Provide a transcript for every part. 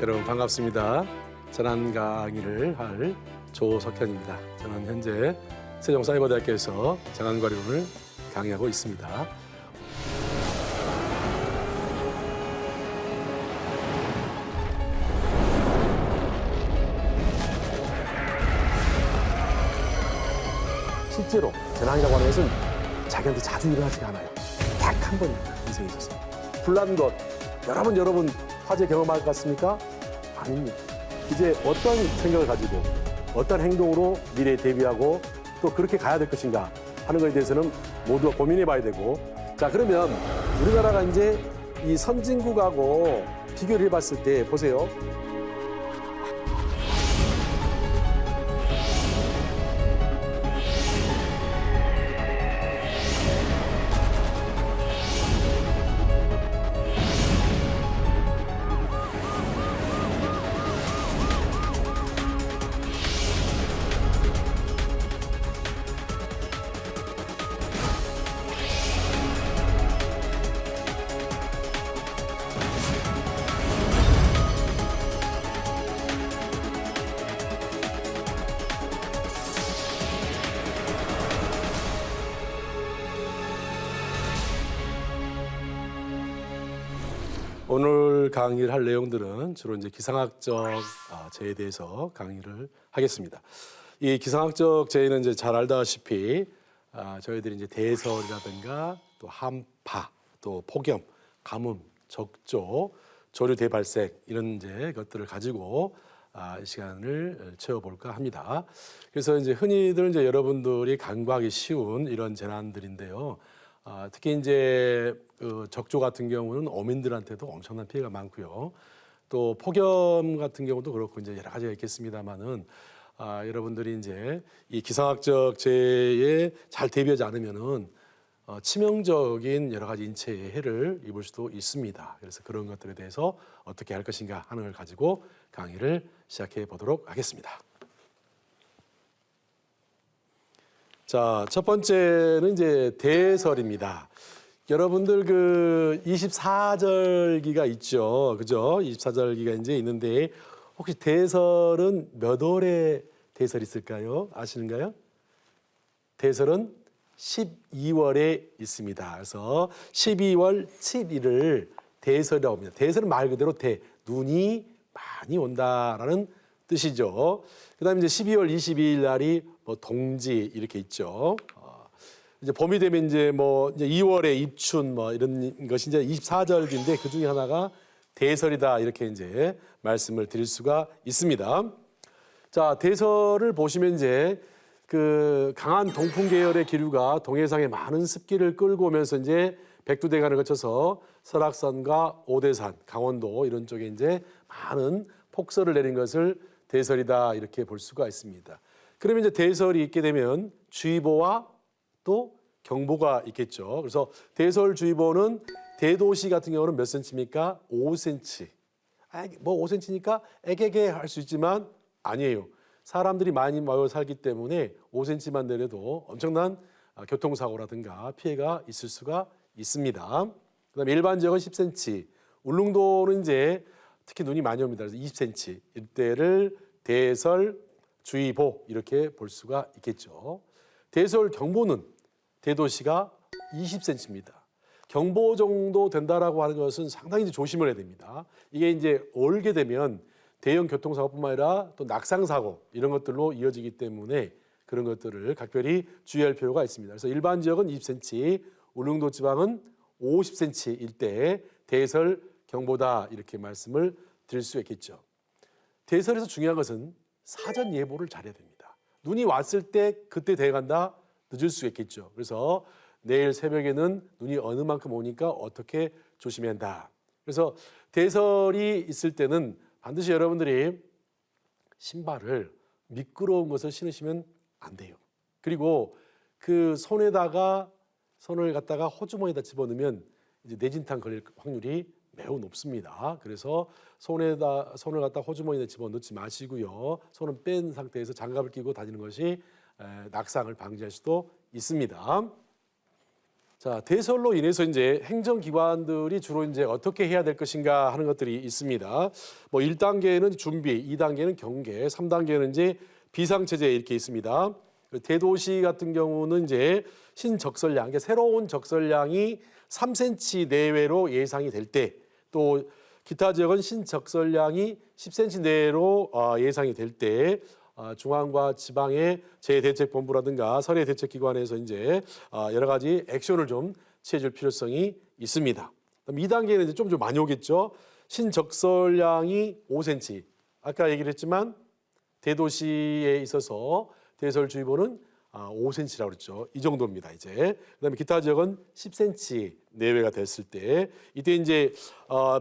여러분 반갑습니다. 재난 강의를 할 조석현입니다. 저는 현재 세종사이버대학교에서 재난관리론을 강의하고 있습니다. 실제로 재난이라고 하는 것은 자기한테 자주 일어나지가 않아요. 딱 한 번입니다. 인생에 있어서. 불난 것, 여러분 화재 경험할 것 같습니까? 아닙니다. 이제 어떤 생각을 가지고 어떤 행동으로 미래에 대비하고 또 그렇게 가야 될 것인가 하는 것에 대해서는 모두가 고민해 봐야 되고, 자, 그러면 우리나라가 이제 이 선진국하고 비교를 해봤을 때 보세요. 오늘 강의를 할 내용들은 주로 이제 기상학적 재해에 대해서 강의를 하겠습니다. 이 기상학적 재해는 이제 잘 알다시피 저희들이 이제 대설이라든가 또 한파, 또 폭염, 가뭄, 적조, 조류 대발생 이런 이제 것들을 가지고 이 시간을 채워볼까 합니다. 그래서 이제 흔히들 이제 여러분들이 간과하기 쉬운 이런 재난들인데요. 특히 이제 그 적조 같은 경우는 어민들한테도 엄청난 피해가 많고요. 또 폭염 같은 경우도 그렇고 이제 여러 가지가 있겠습니다만은 여러분들이 이제 이 기상학적 재해에 잘 대비하지 않으면은 치명적인 여러 가지 인체에 해를 입을 수도 있습니다. 그래서 그런 것들에 대해서 어떻게 할 것인가 하는 걸 가지고 강의를 시작해 보도록 하겠습니다. 자, 첫 번째는 이제 대설입니다. 여러분들 그 24절기가 있죠. 그죠? 24절기가 이제 있는데 혹시 대설은 몇 월에 대설이 있을까요? 아시는가요? 대설은 12월에 있습니다. 그래서 12월 7일을 대설이라고 합니다. 대설은 말 그대로 눈이 많이 온다라는 뜻이죠. 그다음에 이제 12월 22일 날이 뭐 동지 이렇게 있죠. 이제 봄이 되면 이제 뭐 이제 2월에 입춘 뭐 이런 것이 이제 24절기인데 그 중에 하나가 대설이다 이렇게 이제 말씀을 드릴 수가 있습니다. 자, 대설을 보시면 이제 그 강한 동풍 계열의 기류가 동해상에 많은 습기를 끌고 오면서 이제 백두대간을 거쳐서 설악산과 오대산, 강원도 이런 쪽에 이제 많은 폭설을 내린 것을 대설이다 이렇게 볼 수가 있습니다. 그러면 이제 대설이 있게 되면 주의보와 또 경보가 있겠죠. 그래서 대설주의보는 대도시 같은 경우는 몇 센치입니까? 5cm. 뭐 5cm니까 애게게 할 수 있지만 아니에요. 사람들이 많이 모여 살기 때문에 5cm만 내려도 엄청난 교통사고라든가 피해가 있을 수가 있습니다. 그다음에 일반 지역은 10cm. 울릉도는 이제 특히 눈이 많이 옵니다. 그래서 20cm. 이때를 대설주의보 이렇게 볼 수가 있겠죠. 대설경보는 대도시가 20cm입니다. 경보 정도 된다라고 하는 것은 상당히 이제 조심을 해야 됩니다. 이게 이제 얼게 되면 대형 교통사고뿐만 아니라 또 낙상사고 이런 것들로 이어지기 때문에 그런 것들을 각별히 주의할 필요가 있습니다. 그래서 일반 지역은 20cm, 울릉도 지방은 50cm일 때 대설 경보다 이렇게 말씀을 드릴 수 있겠죠. 대설에서 중요한 것은 사전 예보를 잘해야 됩니다. 눈이 왔을 때 그때 대응한다 늦을 수 있겠죠. 그래서 내일 새벽에는 눈이 어느 만큼 오니까 어떻게 조심해야 한다. 그래서 대설이 있을 때는 반드시 여러분들이 신발을 미끄러운 것을 신으시면 안 돼요. 그리고 그 손을 갖다가 호주머니에다 집어넣으면 이제 뇌진탕 걸릴 확률이 매우 높습니다. 그래서 손을 갖다 호주머니에 집어넣지 마시고요. 손은 뺀 상태에서 장갑을 끼고 다니는 것이 낙상을 방지할 수도 있습니다. 자, 대설로 인해서 이제 행정기관들이 주로 이제 어떻게 해야 될 것인가 하는 것들이 있습니다. 뭐 1단계는 준비, 2단계는 경계, 3단계는 이제 비상체제 이렇게 있습니다. 대도시 같은 경우는 이제 신적설량, 그러니까 새로운 적설량이 3cm 내외로 예상이 될 때, 또 기타 지역은 신적설량이 10cm 내로 예상이 될 때, 중앙과 지방의 재대책본부라든가 선해대책기관에서 이제 여러 가지 액션을 좀 취해줄 필요성이 있습니다. 그럼 2단계는 이제 좀 많이 오겠죠. 신적설량이 5cm. 아까 얘기를 했지만 대도시에 있어서 대설주의보는 5cm라고 그랬죠. 이 정도입니다. 이제 그다음에 기타 지역은 10cm 내외가 됐을 때 이때 이제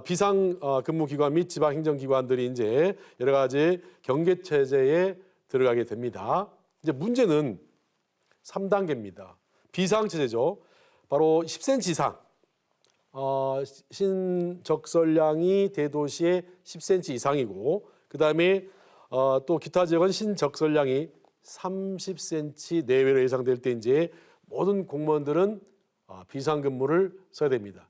비상 근무기관 및 지방 행정기관들이 이제 여러 가지 경계 체제에 들어가게 됩니다. 이제 문제는 3단계입니다. 비상 체제죠. 바로 10cm 이상 신적설량이 대도시의 10cm 이상이고 그다음에 또 기타 지역은 신적설량이 30cm 내외로 예상될 때 이제 모든 공무원들은 비상근무를 써야 됩니다.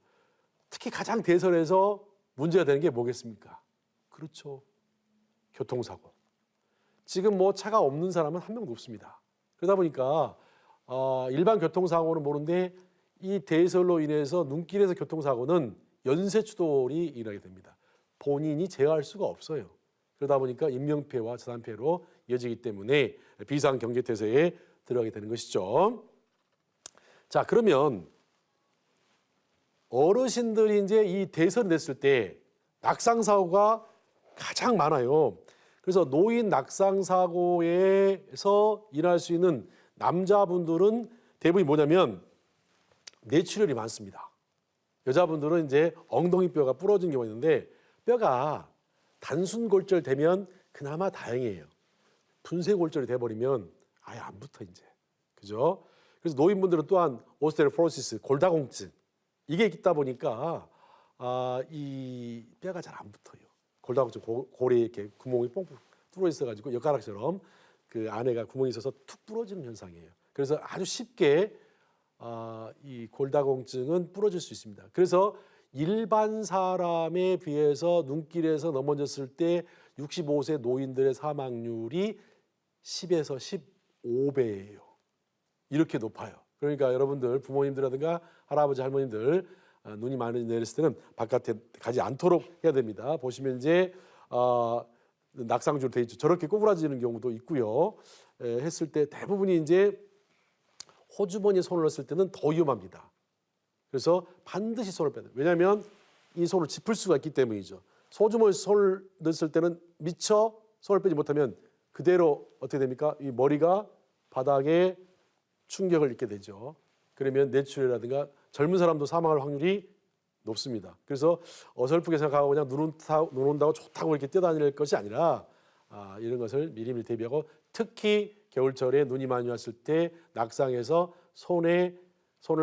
특히 가장 대선에서 문제가 되는 게 뭐겠습니까? 그렇죠. 교통사고. 지금 뭐 차가 없는 사람은 한 명도 없습니다. 그러다 보니까 일반 교통사고는 모르는데 이 대설로 인해서 눈길에서 교통사고는 연쇄추돌이 일어나게 됩니다. 본인이 제어할 수가 없어요. 그러다 보니까 인명피해와 재산피해로 이어지기 때문에 비상경계태세에 들어가게 되는 것이죠. 자, 그러면 어르신들이 이제 이 대선 됐을 때 낙상사고가 가장 많아요. 그래서 노인 낙상사고에서 일어날 수 있는 남자분들은 대부분이 뭐냐면 뇌출혈이 많습니다. 여자분들은 이제 엉덩이뼈가 부러진 경우가 있는데 뼈가 단순 골절되면 그나마 다행이에요. 분쇄골절이 돼버리면 아예 안 붙어 이제. 그죠? 그래서 노인분들은 또한 오스테오포로시스, 골다공증 이게 있다 보니까 이 뼈가 잘 안 붙어요. 골다공증 골에 이렇게 구멍이 뻥뻥 뚫어 있어가지고 엿가락처럼 그 안에가 구멍이 있어서 툭 부러지는 현상이에요. 그래서 아주 쉽게 이 골다공증은 부러질 수 있습니다. 그래서 일반 사람에 비해서 눈길에서 넘어졌을 때 65세 노인들의 사망률이 10에서 15배예요. 이렇게 높아요. 그러니까 여러분들 부모님들이라든가 할아버지 할머님들 눈이 많이 내렸을 때는 바깥에 가지 않도록 해야 됩니다. 보시면 이제 낙상줄 돼 있죠. 저렇게 꼬부라지는 경우도 있고요. 했을 때 대부분이 이제 호주머니에 손을 넣었을 때는 더 위험합니다. 그래서 반드시 손을 빼야 돼요. 왜냐하면 이 손을 짚을 수가 있기 때문이죠. 소주머니에 손을 넣었을 때는 미처 손을 빼지 못하면 그대로 어떻게 됩니까? 이 머리가 바닥에 충격을 입게 되죠. 그러면 뇌출혈이라든가 젊은 사람도 사망할 확률이 높습니다. 그래서 어설프게 생각하고 그냥 눈 온다고 좋다고 이렇게 뛰어다닐 것이 아니라 이런 것을 미리미리 대비하고 특히 겨울철에 눈이 많이 왔을 때 낙상해서 손을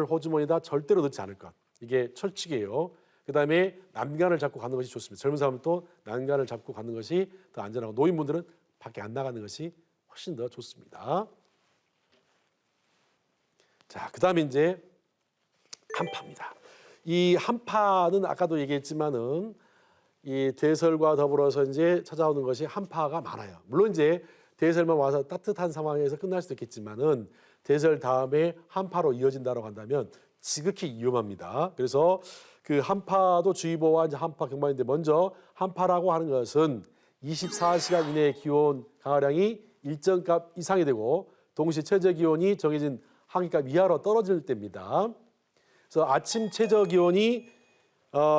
호주머니에다 절대로 넣지 않을 것. 이게 철칙이에요. 그다음에 난간을 잡고 가는 것이 좋습니다. 젊은 사람은 또 난간을 잡고 가는 것이 더 안전하고 노인분들은 밖에 안 나가는 것이 훨씬 더 좋습니다. 자, 그다음에 이제 한파입니다. 이 한파는 아까도 얘기했지만은 이 대설과 더불어서 이제 찾아오는 것이 한파가 많아요. 물론 이제 대설만 와서 따뜻한 상황에서 끝날 수도 있겠지만은 대설 다음에 한파로 이어진다고 한다면 지극히 위험합니다. 그래서 그 한파도 주의보와 이제 한파 경보인데 먼저 한파라고 하는 것은 24시간 이내의 기온 강하량이 일정 값 이상이 되고 동시 최저 기온이 정해진 한계값 이하로 떨어질 때입니다. 그래서 아침 최저 기온이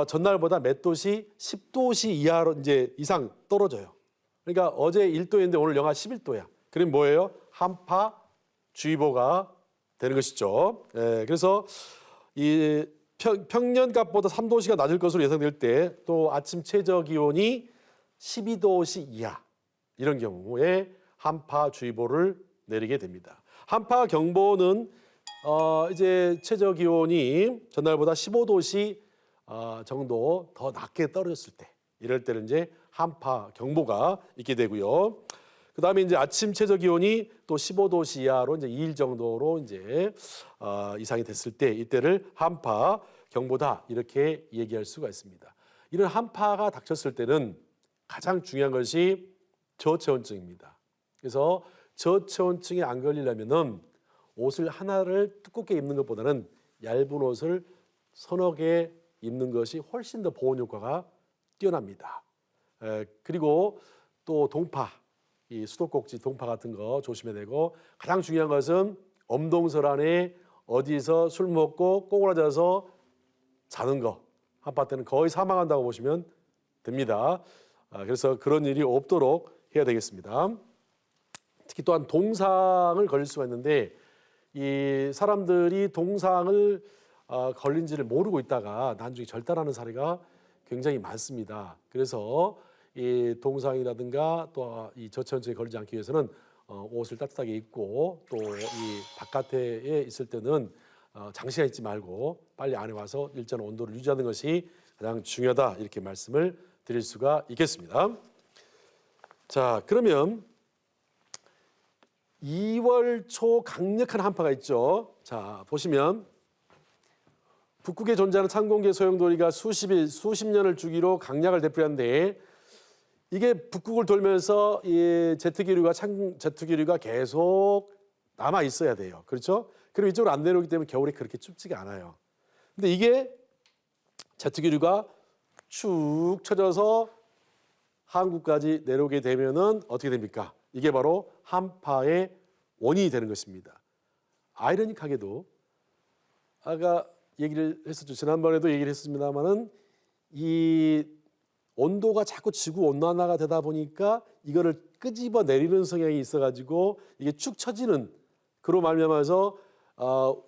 전날보다 몇 도시 10도씨 이하로 이제 이상 떨어져요. 그러니까 어제 1도였는데 오늘 영하 11도야. 그럼 뭐예요? 한파 주의보가 되는 것이죠. 그래서 이 평년값보다 3도씨가 낮을 것으로 예상될 때 또 아침 최저 기온이 12도씨 이하 이런 경우에 한파 주의보를 내리게 됩니다. 한파 경보는 이제 최저 기온이 전날보다 15도씨 정도 더 낮게 떨어졌을 때 이럴 때는 이제 한파 경보가 있게 되고요. 그다음에 이제 아침 최저 기온이 또 15도 이하로 이제 2일 정도로 이제 이상이 됐을 때 이때를 한파 경보다 이렇게 얘기할 수가 있습니다. 이런 한파가 닥쳤을 때는 가장 중요한 것이 저체온증입니다. 그래서 저체온증에 안 걸리려면은 옷을 하나를 두껍게 입는 것보다는 얇은 옷을 서너 개 입는 것이 훨씬 더 보온 효과가 뛰어납니다. 그리고 또 동파, 이 수도꼭지 동파 같은 거 조심해야 되고, 가장 중요한 것은 엄동설 안에 어디서 술 먹고 꼬꾸라져서 자는 거, 한파 때는 거의 사망한다고 보시면 됩니다. 그래서 그런 일이 없도록 해야 되겠습니다. 특히 또한 동상을 걸릴 수가 있는데, 이 사람들이 동상을 걸린지를 모르고 있다가 나중에 절단하는 사례가 굉장히 많습니다. 그래서 이 동상이라든가 또 이 저체온증에 걸리지 않기 위해서는 옷을 따뜻하게 입고, 또 이 바깥에 있을 때는 장시간 있지 말고 빨리 안에 와서 일정한 온도를 유지하는 것이 가장 중요하다, 이렇게 말씀을 드릴 수가 있겠습니다. 자, 그러면 2월 초 강력한 한파가 있죠. 자, 보시면 북극에 존재하는 찬공기 소용돌이가 수십 년을 주기로 강약을 되풀이하는데, 이게 북극을 돌면서 이 제트기류가 계속 남아 있어야 돼요. 그렇죠? 그럼 이쪽으로 안 내려오기 때문에 겨울에 그렇게 춥지가 않아요. 근데 이게 제트기류가 축 쳐져서 한국까지 내려오게 되면은 어떻게 됩니까? 이게 바로 한파의 원인이 되는 것입니다. 아이러니하게도 아까 얘기를 했었죠. 지난번에도 얘기를 했습니다만은 이 온도가 자꾸 지구 온난화가 되다 보니까 이거를 끄집어 내리는 성향이 있어가지고 이게 축 처지는, 그로 말미암아서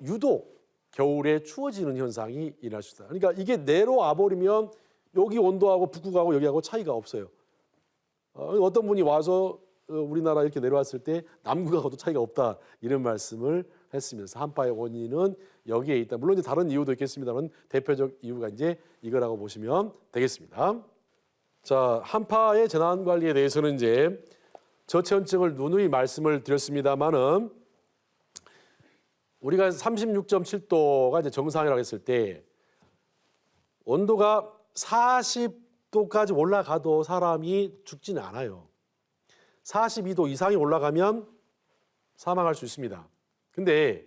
유독 겨울에 추워지는 현상이 일어날 수 있다. 그러니까 이게 내려와 버리면 여기 온도하고 북극하고 여기하고 차이가 없어요. 어떤 분이 와서 우리나라 이렇게 내려왔을 때 남극하고도 차이가 없다, 이런 말씀을 했으면서 한파의 원인은 여기에 있다. 물론 이제 다른 이유도 있겠습니다만 대표적 이유가 이제 이거라고 보시면 되겠습니다. 자, 한파의 재난 관리에 대해서는 이제 저체온증을 누누이 말씀을 드렸습니다만은, 우리가 36.7도가 이제 정상이라고 했을 때 온도가 40도까지 올라가도 사람이 죽지는 않아요. 42도 이상이 올라가면 사망할 수 있습니다. 근데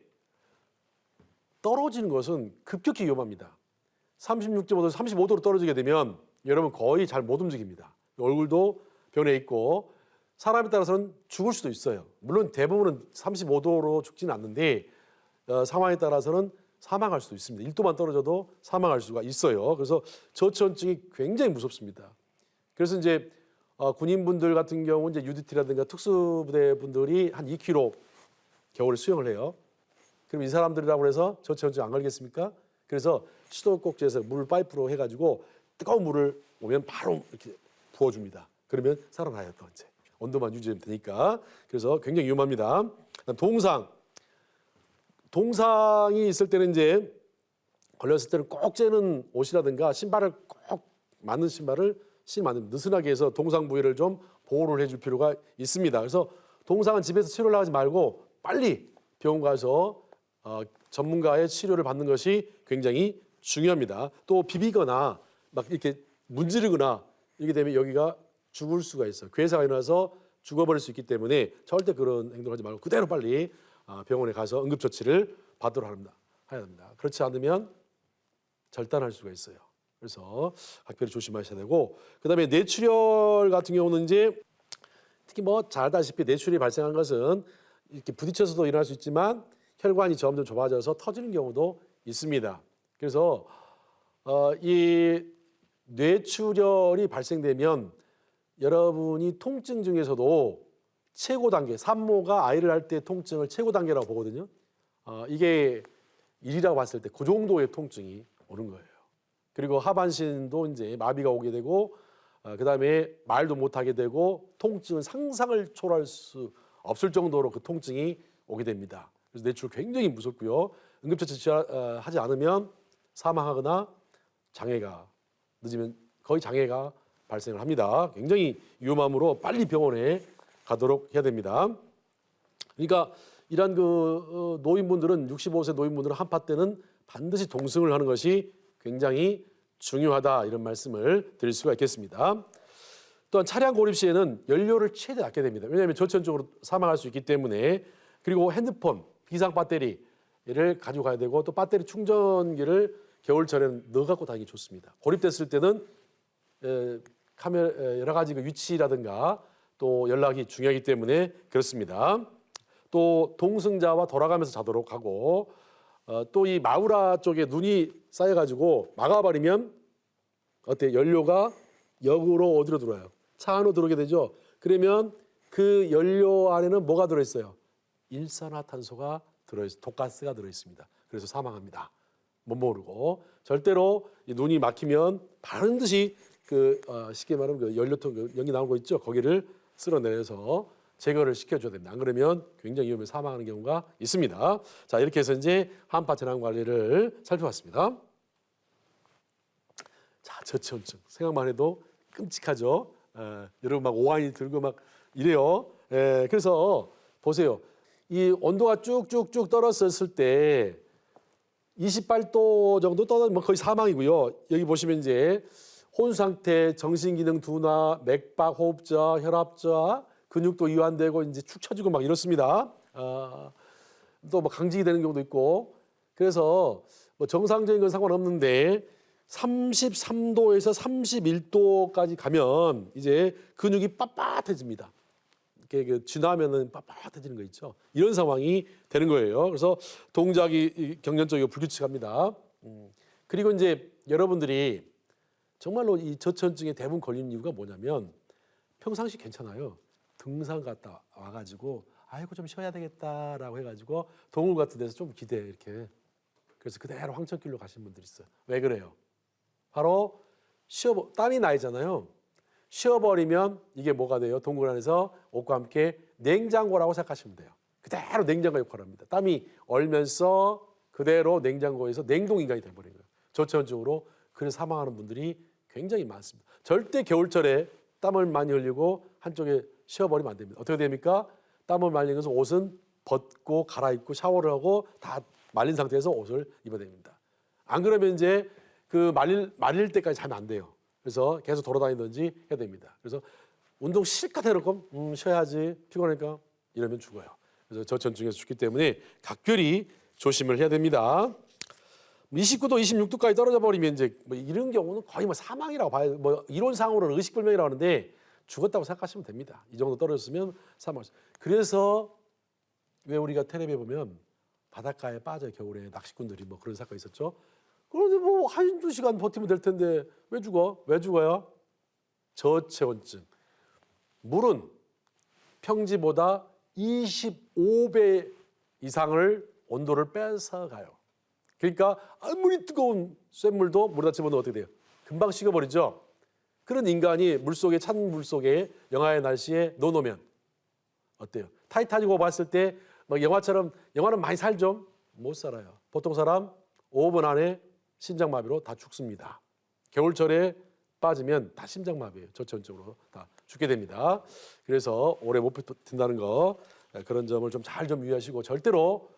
떨어지는 것은 급격히 위험합니다. 36.5도, 35도로 떨어지게 되면 여러분 거의 잘 못 움직입니다. 얼굴도 변해 있고 사람에 따라서는 죽을 수도 있어요. 물론 대부분은 35도로 죽지는 않는데 상황에 따라서는 사망할 수도 있습니다. 1도만 떨어져도 사망할 수가 있어요. 그래서 저체온증이 굉장히 무섭습니다. 그래서 이제 군인분들 같은 경우 이제 UDT라든가 특수부대 분들이 한 2km 겨울에 수영을 해요. 그럼 이 사람들이라고 해서 저체온증 안 걸리겠습니까? 그래서 수도꼭지에서 물을 파이프로 해가지고 뜨거운 물을 오면 바로 이렇게 부어줍니다. 그러면 살아나요. 또 이제 온도만 유지하면 되니까. 그래서 굉장히 위험합니다. 동상이 있을 때는 이제 걸렸을 때는 꼭 째는 옷이라든가 신발을 꼭 맞는 신발을 신으면 느슨하게 해서 동상 부위를 좀 보호를 해줄 필요가 있습니다. 그래서 동상은 집에서 치료를 하지 말고 빨리 병원 가서 전문가의 치료를 받는 것이 굉장히 중요합니다. 또 비비거나 막 이렇게 문지르거나 이렇게 되면 여기가 죽을 수가 있어요. 괴사가 일어나서 죽어버릴 수 있기 때문에 절대 그런 행동을 하지 말고 그대로 빨리 병원에 가서 응급처치를 받도록 해야 합니다. 그렇지 않으면 절단할 수가 있어요. 그래서 각별히 조심하셔야 되고, 그다음에 뇌출혈 같은 경우는 이제 특히 뭐 잘 알다시피 뇌출혈이 발생한 것은 이렇게 부딪혀서도 일어날 수 있지만 혈관이 점점 좁아져서 터지는 경우도 있습니다. 그래서 이 뇌출혈이 발생되면 여러분이 통증 중에서도 최고 단계, 산모가 아이를 할 때 통증을 최고 단계라고 보거든요. 이게 1이라고 봤을 때 그 정도의 통증이 오는 거예요. 그리고 하반신도 이제 마비가 오게 되고, 그다음에 말도 못하게 되고, 통증은 상상을 초월할 수 없을 정도로 그 통증이 오게 됩니다. 그래서 뇌출혈 굉장히 무섭고요. 응급처치 하지 않으면 사망하거나 장애가 늦으면 거의 장애가 발생을 합니다. 굉장히 위험하므로 빨리 병원에 가도록 해야 됩니다. 그러니까 이런 노인분들은 65세 노인분들은 한파 때는 반드시 동승을 하는 것이 굉장히 중요하다 이런 말씀을 드릴 수가 있겠습니다. 또한 차량 고립 시에는 연료를 최대 아껴야 됩니다. 왜냐하면 저체온증으로 사망할 수 있기 때문에. 그리고 핸드폰, 비상 배터리를 가지고 가야 되고 또 배터리 충전기를 겨울철에는 넣어 갖고 다니기 좋습니다. 고립됐을 때는 카메라 여러 가지 위치라든가 또 연락이 중요하기 때문에 그렇습니다. 또 동승자와 돌아가면서 자도록 하고 또 이 마우라 쪽에 눈이 쌓여가지고 막아버리면 어때? 연료가 역으로 어디로 들어와요? 차 안으로 들어오게 되죠. 그러면 그 연료 안에는 뭐가 들어있어요? 일산화탄소가 들어있어요. 독가스가 들어있습니다. 그래서 사망합니다. 못 모르고 절대로 눈이 막히면 반드시 쉽게 말하면 그 연료통 연기 나오는 거 있죠. 거기를 쓸어내서 제거를 시켜줘야 됩니다. 안 그러면 굉장히 위험해 사망하는 경우가 있습니다. 자, 이렇게 해서 이제 한파 재난 관리를 살펴봤습니다. 자, 저체온증 생각만 해도 끔찍하죠. 여러분 막 오한이 들고 막 이래요. 그래서 보세요. 이 온도가 쭉쭉쭉 떨어졌을 때 28도 정도 떨어지면 거의 사망이고요. 여기 보시면 이제 혼수 상태, 정신기능 둔화, 맥박, 호흡저하, 혈압저하, 근육도 이완되고 이제 축 처지고 막 이렇습니다. 또 뭐 강직이 되는 경우도 있고. 그래서 뭐 정상적인 건 상관없는데 33도에서 31도까지 가면 이제 근육이 빳빳해집니다. 이렇게 지나면은 빳빳해지는 거 있죠. 이런 상황이 되는 거예요. 그래서 동작이 경련적이고 불규칙합니다. 그리고 이제 여러분들이 정말로 이 저체온증에 대부분 걸리는 이유가 뭐냐면 평상시 괜찮아요. 등산 갔다 와가지고 아이고 좀 쉬어야 되겠다라고 해가지고 동굴 같은 데서 좀 기대 이렇게. 그래서 그대로 황천길로 가시는 분들이 있어요. 왜 그래요? 바로 땀이 나잖아요. 쉬어버리면 이게 뭐가 돼요? 동굴 안에서 옷과 함께 냉장고라고 생각하시면 돼요. 그대로 냉장고 역할을 합니다. 땀이 얼면서 그대로 냉장고에서 냉동인간이 돼버린 거예요. 저체온증으로 그래서 사망하는 분들이 굉장히 많습니다. 절대 겨울철에 땀을 많이 흘리고 한쪽에 쉬어버리면 안 됩니다. 어떻게 됩니까? 땀을 많이 흘리면서 옷은 벗고 갈아입고 샤워를 하고 다 말린 상태에서 옷을 입어야 됩니다. 안 그러면 이제 그 말릴 때까지 자면 안 돼요. 그래서 계속 돌아다니든지 해야 됩니다. 그래서 운동 실컷 해놓고 쉬어야지 피곤하니까 이러면 죽어요. 그래서 저체온증에서 죽기 때문에 각별히 조심을 해야 됩니다. 29도, 26도까지 떨어져 버리면 이제 뭐 이런 경우는 거의 뭐 사망이라고 봐요. 뭐 이론상으로는 의식불명이라고 하는데 죽었다고 생각하시면 됩니다. 이 정도 떨어졌으면 사망. 그래서 왜 우리가 텔레비에 보면 바닷가에 빠져 겨울에 낚시꾼들이 뭐 그런 사건이 있었죠. 그런데 뭐 한두 시간 버티면 될 텐데 왜 죽어? 왜 죽어요? 저체온증. 물은 평지보다 25배 이상을 온도를 뺏어가요. 그러니까 아무리 뜨거운 쇳물도 물에다 집어넣으면 어떻게 돼요? 금방 식어버리죠. 그런 인간이 물속에 찬 물속에 영하의 날씨에 넣어놓으면 어때요? 타이타닉 보고 봤을 때 막 영화처럼 영화는 많이 살죠? 못 살아요. 보통 사람 5분 안에 심장마비로 다 죽습니다. 겨울철에 빠지면 다 심장마비예요. 저체온증으로 다 죽게 됩니다. 그래서 오래 못 버틴다는 거 그런 점을 좀 잘 좀 유의하시고 절대로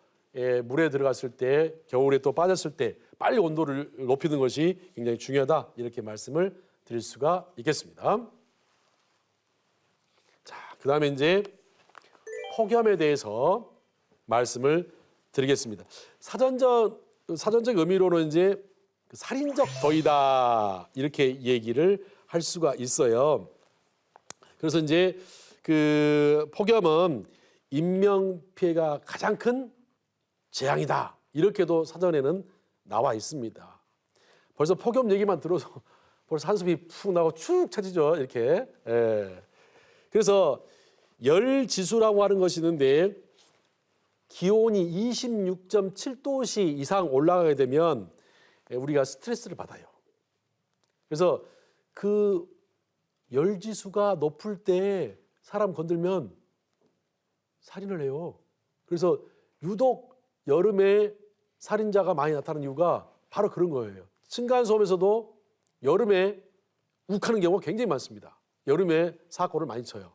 물에 들어갔을 때 겨울에 또 빠졌을 때 빨리 온도를 높이는 것이 굉장히 중요하다 이렇게 말씀을 드릴 수가 있겠습니다. 자, 그다음에 이제 폭염에 대해서 말씀을 드리겠습니다. 사전적 의미로는 이제 살인적 더위다 이렇게 얘기를 할 수가 있어요. 그래서 이제 그 폭염은 인명 피해가 가장 큰 재앙이다 이렇게도 사전에는 나와 있습니다. 벌써 폭염 얘기만 들어도 벌써 한숨이 푹 나고 축 처지죠 이렇게. 그래서 열 지수라고 하는 것이 있는데 기온이 26.7도씨 이상 올라가게 되면 우리가 스트레스를 받아요. 그래서 그 열지수가 높을 때 사람 건들면 살인을 해요. 그래서 유독 여름에 살인자가 많이 나타나는 이유가 바로 그런 거예요. 층간소음에서도 여름에 욱하는 경우가 굉장히 많습니다. 여름에 사고를 많이 쳐요.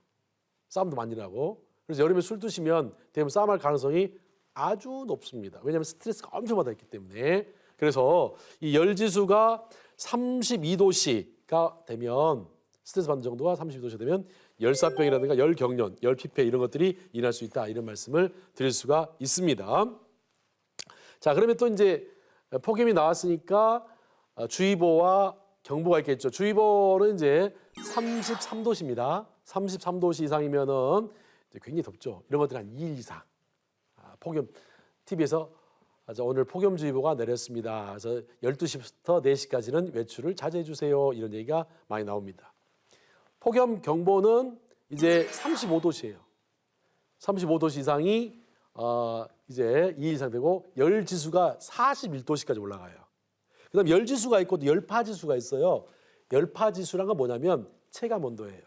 싸움도 많이 나고. 그래서 여름에 술 드시면 대부분 싸움할 가능성이 아주 높습니다. 왜냐하면 스트레스가 엄청 받아 있기 때문에. 그래서 이 열지수가 32도씨가 되면 스트레스 받는 정도가 32도씨가 되면 열사병이라든가 열경련, 열피폐 이런 것들이 일어날 수 있다. 이런 말씀을 드릴 수가 있습니다. 자, 그러면 또 이제 폭염이 나왔으니까 주의보와 경보가 있겠죠. 주의보는 이제 33도씨입니다. 33도씨 이상이면은 굉장히 덥죠. 이런 것들이 한 2일 이상. 폭염 TV에서 오늘 폭염주의보가 내렸습니다. 그래서 12시부터 4시까지는 외출을 자제해 주세요. 이런 얘기가 많이 나옵니다. 폭염 경보는 이제 35도씨예요. 35도씨 이상이 이제 2일 이상 되고 열지수가 41도씨까지 올라가요. 그다음 열지수가 있고 열파지수가 있어요. 열파지수란 건 뭐냐면 체감온도예요.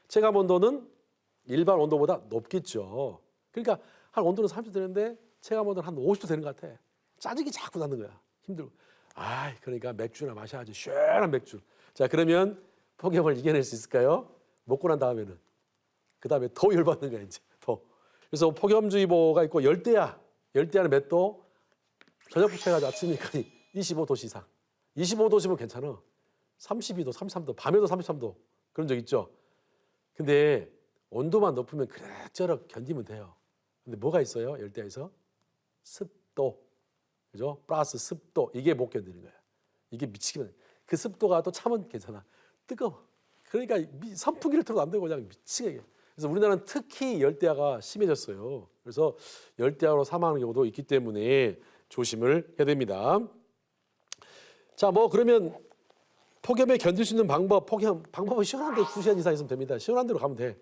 체감온도는 일반 온도보다 높겠죠. 그러니까 한 온도는 30도 되는데 체감온도는 한 50도 되는 것 같아. 짜증이 자꾸 나는 거야. 힘들고. 그러니까 맥주나 마셔야지. 시원한 맥주. 자, 그러면 폭염을 이겨낼 수 있을까요? 먹고 난 다음에는. 그 다음에 더 열받는 거야, 이제. 더. 그래서 폭염주의보가 있고 열대야. 열대야는 몇 도? 저녁부터 해가지고 아침이니까 25도씨 이상. 25도시면 괜찮아. 32도, 33도, 밤에도 33도. 그런 적 있죠. 근데 온도만 높으면 그럭저럭 견디면 돼요. 근데 뭐가 있어요? 열대야에서? 습도. 그죠? 플러스 습도. 이게 못 견디는 거야. 이게 미치기만 해. 그 습도가 또 차면 괜찮아. 뜨거워. 그러니까 선풍기를 틀어도 안 되고 그냥 미치게. 그래서 우리나라는 특히 열대야가 심해졌어요. 그래서 열대야로 사망하는 경우도 있기 때문에 조심을 해야 됩니다. 자, 뭐 그러면 폭염에 견딜 수 있는 방법은 시원한 데 2시간 이상 있으면 됩니다. 시원한 데로 가면 돼.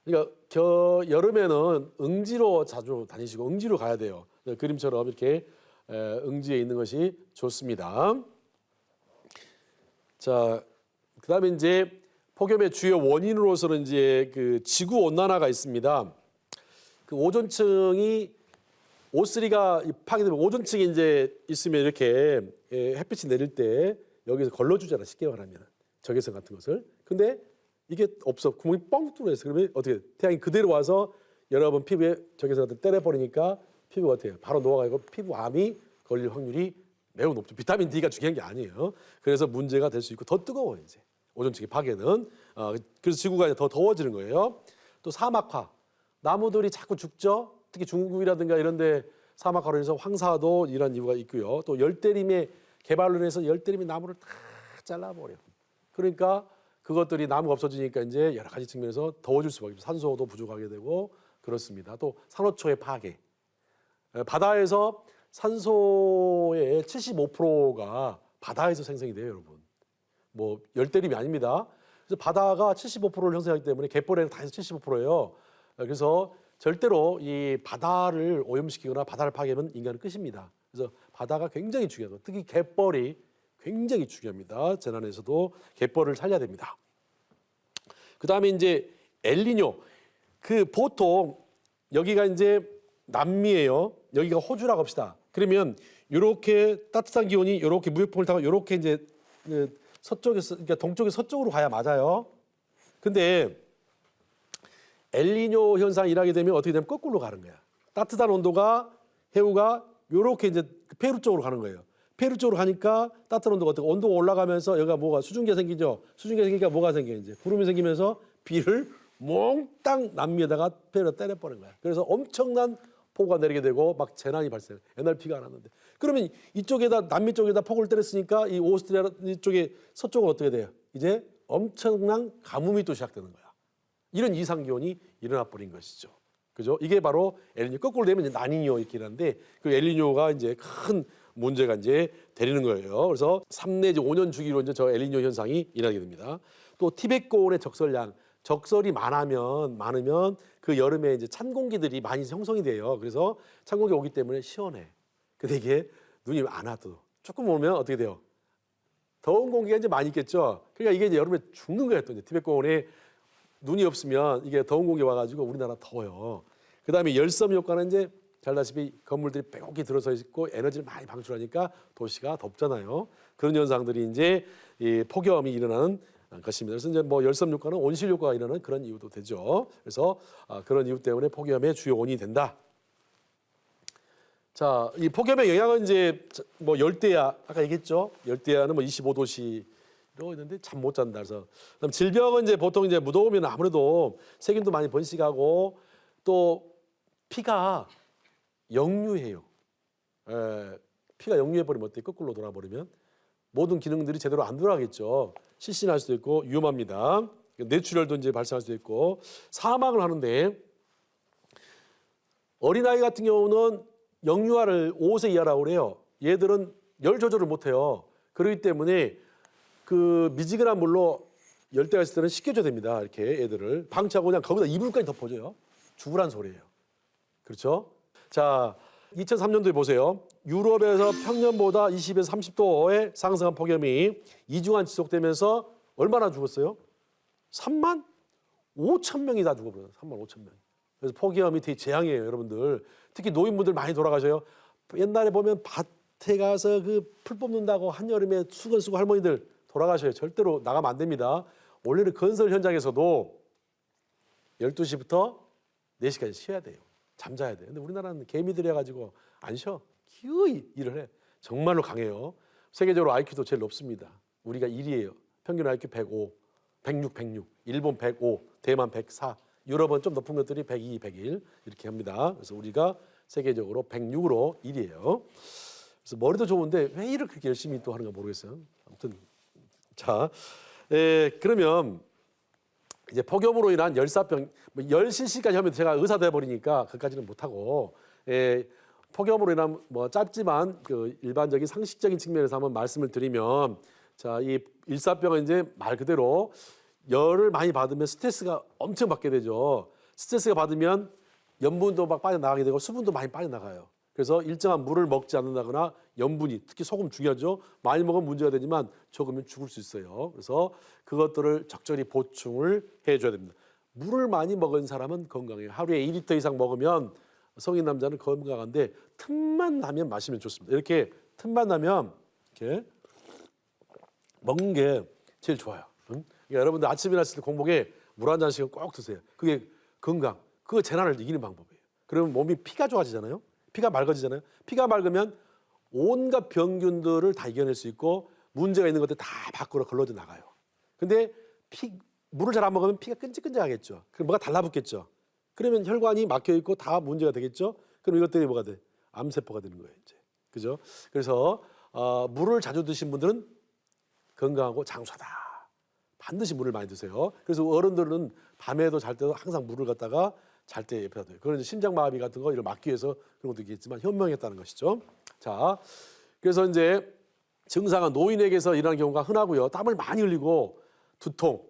그러니까 여름에는 응지로 자주 다니시고 응지로 가야 돼요. 그림처럼 이렇게 응지에 있는 것이 좋습니다. 자, 그다음에 이제 폭염의 주요 원인으로서는 이제 그 지구 온난화가 있습니다. 그 오존층이 O3가 파괴되면 오존층이 이제 있으면 이렇게 햇빛이 내릴 때 여기서 걸러주잖아. 쉽게 말하면 적외선 같은 것을. 근데 이게 없어. 구멍이 뻥 뚫려 있어. 그러면 어떻게 태양이 그대로 와서 여러분 피부에 적외선을 때려버리니까 피부가 어떻게 해요? 바로 녹아가고 피부암이 걸릴 확률이 매우 높죠. 비타민 D가 중요한 게 아니에요. 그래서 문제가 될 수 있고 더 뜨거워요. 이제 오존층의 파괴는. 그래서 지구가 더 더워지는 거예요. 또 사막화. 나무들이 자꾸 죽죠. 특히 중국이라든가 이런 데 사막화로 인해서 황사도 이런 이유가 있고요. 또 열대림의 개발로 인해서 열대림이 나무를 다 잘라버려. 그러니까 그것들이 나무가 없어지니까 이제 여러 가지 측면에서 더워질 수밖에 없어요. 산소도 부족하게 되고 그렇습니다. 또 산호초의 파괴. 바다에서 산소의 75%가 바다에서 생성이 돼요, 여러분. 뭐 열대림이 아닙니다. 그래서 바다가 75%를 형성하기 때문에 갯벌에는 다 해서 75%예요. 그래서 절대로 이 바다를 오염시키거나 바다를 파괴하면 인간은 끝입니다. 그래서 바다가 굉장히 중요하고 특히 갯벌이 굉장히 중요합니다. 재난에서도 갯벌을 살려야 됩니다. 그다음에 이제 엘니뇨. 그 보통 여기가 이제 남미예요. 여기가 호주라고 합시다. 그러면 이렇게 따뜻한 기온이 이렇게 무역풍을 타고 이렇게 이제 서쪽에서 그러니까 동쪽에서 서쪽으로 가야 맞아요. 근데 엘니뇨 현상이 일어나게 되면 어떻게 되면 거꾸로 가는 거야. 따뜻한 온도가 해우가 이렇게 이제 페루 쪽으로 가는 거예요. 페루 쪽으로 가니까 따뜻한 온도가 어떻게 온도가 올라가면서 여기가 뭐가 수증기가 생기죠. 수증기가 생기니까 뭐가 생겨요? 이제 구름이 생기면서 비를 몽땅 남미에다가 페루에 때려버린 거야. 그래서 엄청난 폭우가 내리게 되고 막 재난이 발생. 옛날 비가 안 왔는데. 그러면 이쪽에다 남미 쪽에다 폭우를 때렸으니까 이 오스트리아 이쪽에 서쪽은 어떻게 돼요? 이제 엄청난 가뭄이 또 시작되는 거야. 이런 이상 기온이 일어나 버린 것이죠. 그죠? 이게 바로 엘니뇨. 거꾸로 되면 이제 라니뇨 이렇게 하는데 그 엘니뇨가 이제 큰 문제가 이제 되는 거예요. 그래서 3 내지 5년 주기로 이제 저 엘니뇨 현상이 일어나게 됩니다. 또 티벳 고원의 적설량. 적설이 많으면 그 여름에 이제 찬 공기들이 많이 형성이 돼요. 그래서 찬 공기 오기 때문에 시원해. 근데 이게 눈이 안 와도 조금 오면 어떻게 돼요? 더운 공기가 이제 많이 있겠죠. 그러니까 이게 이제 여름에 죽는 거예요. 또 이제 티벳 고원에 눈이 없으면 이게 더운 공기 와가지고 우리나라 더워요. 그 다음에 열섬 효과는 이제 잘 아시다시피 건물들이 빼곡히 들어서 있고 에너지를 많이 방출하니까 도시가 덥잖아요. 그런 현상들이 이제 이 폭염이 일어나는 것입니다. 그래서 이제 뭐 열섬 효과는 온실 효과가 일어나는 그런 이유도 되죠. 그래서 그런 이유 때문에 폭염의 주요 원인이 된다. 자, 이 폭염의 영향은 이제 뭐 열대야 아까 얘기했죠. 열대야는 뭐 25도씨로 있는데 잠 못 잔다. 그래서 그다음 질병은 이제 보통 이제 무더우면 아무래도 세균도 많이 번식하고 또 피가 역류해요. 피가 역류해 버리면 어때? 거꾸로 돌아버리면 모든 기능들이 제대로 안 돌아가겠죠. 실신할 수도 있고 위험합니다. 뇌출혈도 이제 발생할 수도 있고 사망을 하는데 어린아이 같은 경우는 영유아를 5세 이하라고 그래요. 얘들은 열 조절을 못해요. 그렇기 때문에 그 미지근한 물로 열대가 있을 때는 식혀줘야 됩니다. 이렇게 애들을 방치하고 그냥 거기다 이불까지 덮어줘요. 죽으란 소리예요. 그렇죠? 자, 2003년도에 보세요. 유럽에서 평년보다 20에서 30도의 상승한 폭염이 2주간 지속되면서 얼마나 죽었어요? 3만 5천 명이 다 죽어버려요. 3만 5천 명. 그래서 폭염이 되게 재앙이에요, 여러분들. 특히 노인분들 많이 돌아가셔요. 옛날에 보면 밭에 가서 그 풀 뽑는다고 한여름에 수건 쓰고 할머니들 돌아가셔요. 절대로 나가면 안 됩니다. 원래는 건설 현장에서도 12시부터 4시까지 쉬어야 돼요. 잠자야 돼요. 근데 우리나라는 개미들 해가지고 안 쉬어. 기어이 일을 해. 정말로 강해요. 세계적으로 IQ도 제일 높습니다. 우리가 1위예요. 평균 IQ 105, 106. 일본 105, 대만 104. 유럽은 좀 높은 것들이 102, 101 이렇게 합니다. 그래서 우리가 세계적으로 106으로 1위예요. 그래서 머리도 좋은데 왜 일을 그렇게 열심히 또 하는가 모르겠어요. 아무튼 자, 그러면 이제 폭염으로 인한 열사병, 열실시까지 하면 제가 의사 돼 버리니까 그까지는 못 하고 폭염으로 인한 뭐 짧지만 그 일반적인 상식적인 측면에서 한번 말씀을 드리면 자, 이 일사병은 이제 말 그대로 열을 많이 받으면 스트레스가 엄청 받게 되죠. 스트레스가 받으면 염분도 막 빠져나가게 되고 수분도 많이 빠져나가요. 그래서 일정한 물을 먹지 않는다거나 염분이 특히 소금 중요하죠. 많이 먹으면 문제가 되지만 적으면 죽을 수 있어요. 그래서 그것들을 적절히 보충을 해줘야 됩니다. 물을 많이 먹은 사람은 건강해요. 하루에 2리터 이상 먹으면 성인 남자는 건강한데 틈만 나면 마시면 좋습니다. 이렇게 틈만 나면 이렇게 먹는 게 제일 좋아요. 그러니까 여러분들 아침이나 했을 때 공복에 물 한 잔씩은 꼭 드세요. 그게 건강, 그 재난을 이기는 방법이에요. 그러면 몸이 피가 좋아지잖아요. 피가 맑아지잖아요. 피가 맑으면 온갖 병균들을 다 이겨낼 수 있고 문제가 있는 것들 다 밖으로 걸러져 나가요. 근데 물을 잘 안 먹으면 피가 끈적끈적하겠죠. 그럼 뭐가 달라붙겠죠. 그러면 혈관이 막혀 있고 다 문제가 되겠죠. 그럼 이것들이 뭐가 돼? 암세포가 되는 거예요, 이제. 그죠? 그래서 물을 자주 드신 분들은 건강하고 장수하다. 반드시 물을 많이 드세요. 그래서 어른들은 밤에도 잘 때도 항상 물을 갖다가 잘 때 옆에다 둬요. 그런 심장마비 같은 거 이를 막기 위해서 그런 것도 있겠지만 현명했다는 것이죠. 자, 그래서 이제 증상은 노인에게서 일어나는 경우가 흔하고요. 땀을 많이 흘리고 두통,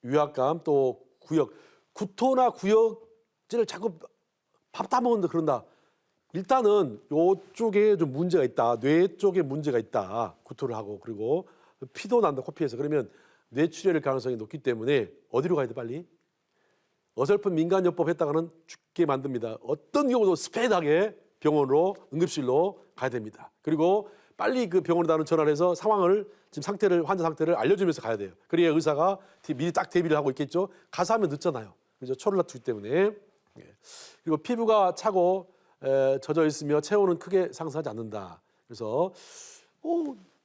위압감, 또 구역, 구토나 구역질을 자꾸 밥 다 먹는다 그런다. 일단은 이쪽에 좀 문제가 있다. 뇌 쪽에 문제가 있다. 구토를 하고 그리고 피도 난다. 코피에서. 그러면 뇌출혈일 가능성이 높기 때문에 어디로 가야 돼 빨리? 어설픈 민간요법 했다가는 죽게 만듭니다. 어떤 경우도 스페이드하게 병원으로 응급실로 가야 됩니다. 그리고 빨리 그 병원에 전화를 해서 상황을 지금 상태를 환자 상태를 알려주면서 가야 돼요. 그래야 의사가 미리 딱 대비를 하고 있겠죠. 가서 하면 늦잖아요. 그래서 초를 다투기 때문에. 그리고 피부가 차고 젖어 있으며 체온은 크게 상승하지 않는다. 그래서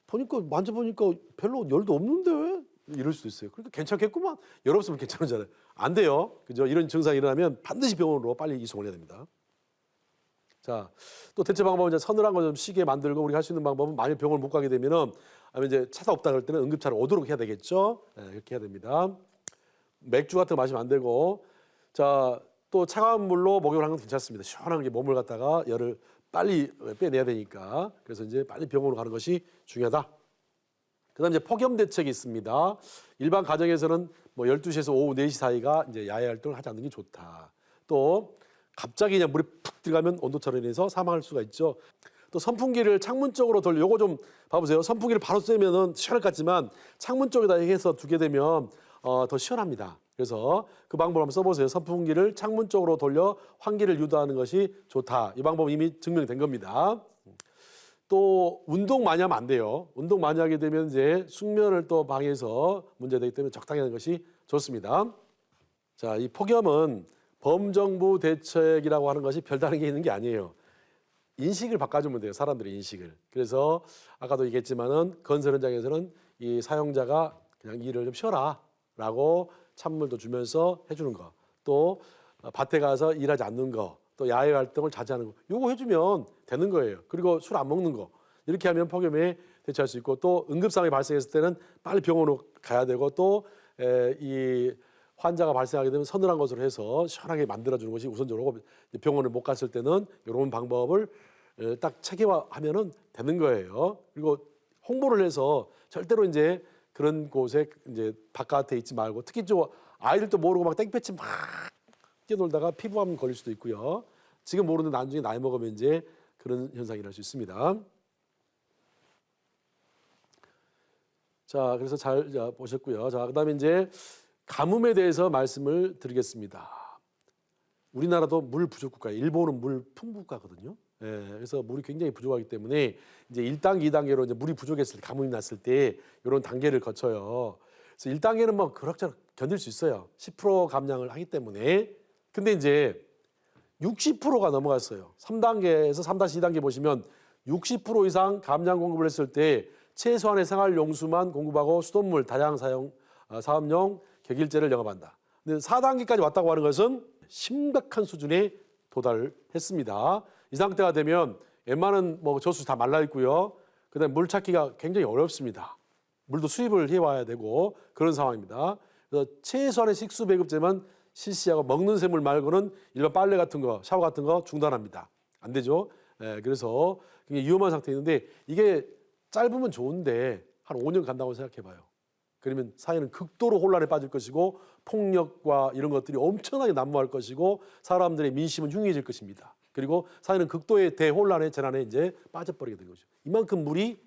보니까 만져보니까 별로 열도 없는데 이럴 수도 있어요. 그러니까 괜찮겠구만. 열 없으면 괜찮은잖아요. 안 돼요. 그죠? 이런 증상이 일어나면 반드시 병원으로 빨리 이송을 해야 됩니다. 자, 또 대체 방법은 이제 서늘한 거 좀 쉬게 만들고 우리가 할 수 있는 방법은 만일 병원을 못 가게 되면은 아니면 이제 차가 없다 그럴 때는 응급차를 오도록 해야 되겠죠. 이렇게 해야 됩니다. 맥주 같은 거 마시면 안 되고 자, 또 차가운 물로 목욕을 하는 건 괜찮습니다. 시원하게 몸을 갖다가 열을 빨리 빼내야 되니까. 그래서 이제 빨리 병원으로 가는 것이 중요하다. 그다음 이제 폭염 대책이 있습니다. 일반 가정에서는 뭐 12시에서 오후 4시 사이가 이제 야외 활동을 하지 않는 게 좋다. 또 갑자기 그냥 물이 푹 들어가면 온도차로 인해서 사망할 수가 있죠. 또 선풍기를 창문 쪽으로 돌려 요거 좀 봐보세요. 선풍기를 바로 쐬면은 시원할 것 같지만 창문 쪽에다 해서 두게 되면 더 시원합니다. 그래서 그 방법 한번 써보세요. 선풍기를 창문 쪽으로 돌려 환기를 유도하는 것이 좋다. 이 방법 이미 증명된 겁니다. 또 운동 많이 하면 안 돼요. 운동 많이 하게 되면 이제 숙면을 또 방해해서 문제되기 때문에 적당히 하는 것이 좋습니다. 자, 이 폭염은 범정부 대책이라고 하는 것이 별다른 게 있는 게 아니에요. 인식을 바꿔주면 돼요. 사람들의 인식을. 그래서 아까도 얘기했지만은 건설 현장에서는 이 사용자가 그냥 일을 좀 쉬어라라고 찬물도 주면서 해주는 거. 또 밭에 가서 일하지 않는 거. 또 야외 활동을 자제하는 거. 요거 해주면 되는 거예요. 그리고 술 안 먹는 거. 이렇게 하면 폭염에 대처할 수 있고 또 응급 상황이 발생했을 때는 빨리 병원으로 가야 되고 또 이 환자가 발생하게 되면 서늘한 것으로 해서 시원하게 만들어주는 것이 우선적으로 병원을 못 갔을 때는 이런 방법을 딱 체계화하면은 되는 거예요. 그리고 홍보를 해서 절대로 이제 그런 곳에 이제 바깥에 있지 말고 특히 좀 아이들도 모르고 막 땡볕이 막 뛰어놀다가 피부암 걸릴 수도 있고요. 지금 모르는데 나중에 나이 먹으면 이제 그런 현상이 일어날 수 있습니다. 자, 그래서 잘 보셨고요. 자, 그다음에 이제 가뭄에 대해서 말씀을 드리겠습니다. 우리나라도 물 부족 국가예요. 일본은 물 풍부 국가거든요. 예, 그래서 물이 굉장히 부족하기 때문에 이제 1단계, 2단계로 이제 물이 부족했을 때 가뭄이 났을 때 이런 단계를 거쳐요. 그래서 1단계는 뭐 그럭저럭 견딜 수 있어요. 10% 감량을 하기 때문에. 근데 이제 60%가 넘어갔어요. 3단계에서 3-2단계 보시면 60% 이상 감량 공급을 했을 때 최소한의 생활 용수만 공급하고 수돗물 다량 사용 사업용 격일제를 영업한다. 근데 4단계까지 왔다고 하는 것은 심각한 수준에 도달했습니다. 이 상태가 되면 웬만한 뭐 저수 다 말라 있고요. 그다음에 물 찾기가 굉장히 어렵습니다. 물도 수입을 해와야 되고 그런 상황입니다. 그래서 최소한의 식수 배급제만 실시하고 먹는 샘물 말고는 일반 빨래 같은 거, 샤워 같은 거 중단합니다. 안 되죠. 그래서 굉장히 위험한 상태에 있는데 이게 짧으면 좋은데 한 5년 간다고 생각해봐요. 그러면 사회는 극도로 혼란에 빠질 것이고 폭력과 이런 것들이 엄청나게 난무할 것이고 사람들의 민심은 흉해질 것입니다. 그리고 사회는 극도의 대혼란의 재난에 이제 빠져버리게 된 거죠. 이만큼 물이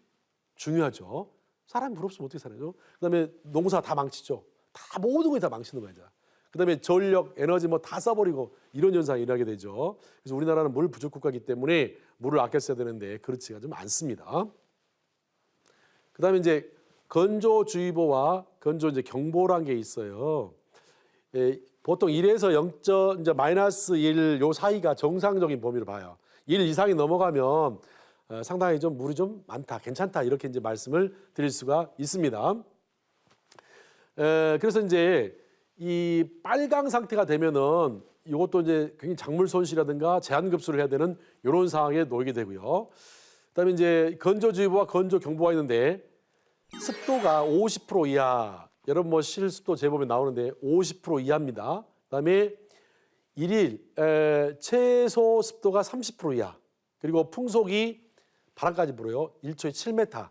중요하죠. 사람이 물 없으면 어떻게 살아요? 그다음에 농사 다 망치죠. 다 모든 걸 다 망치는 거죠. 그다음에 전력, 에너지 뭐 다 써버리고 이런 현상이 일어나게 되죠. 그래서 우리나라는 물 부족 국가이기 때문에 물을 아껴 써야 되는데 그렇지가 좀 않습니다. 그다음에 이제 건조주의보와 건조 이제 경보라는 게 있어요. 보통 1에서 0. 이제 마이너스 1 요 사이가 정상적인 범위로 봐요. 1 이상이 넘어가면 상당히 좀 물이 좀 많다, 괜찮다 이렇게 이제 말씀을 드릴 수가 있습니다. 그래서 이제 이 빨강 상태가 되면은 이것도 이제 굉장히 작물 손실이라든가 제한 급수를 해야 되는 이런 상황에 놓이게 되고요. 그다음에 이제 건조주의보와 건조경보가 있는데 습도가 50% 이하, 여러분 뭐 실습도 제법에 나오는데 50% 이하입니다. 그다음에 일일 최소 습도가 30% 이하, 그리고 풍속이 바람까지 불어요. 1초에 7m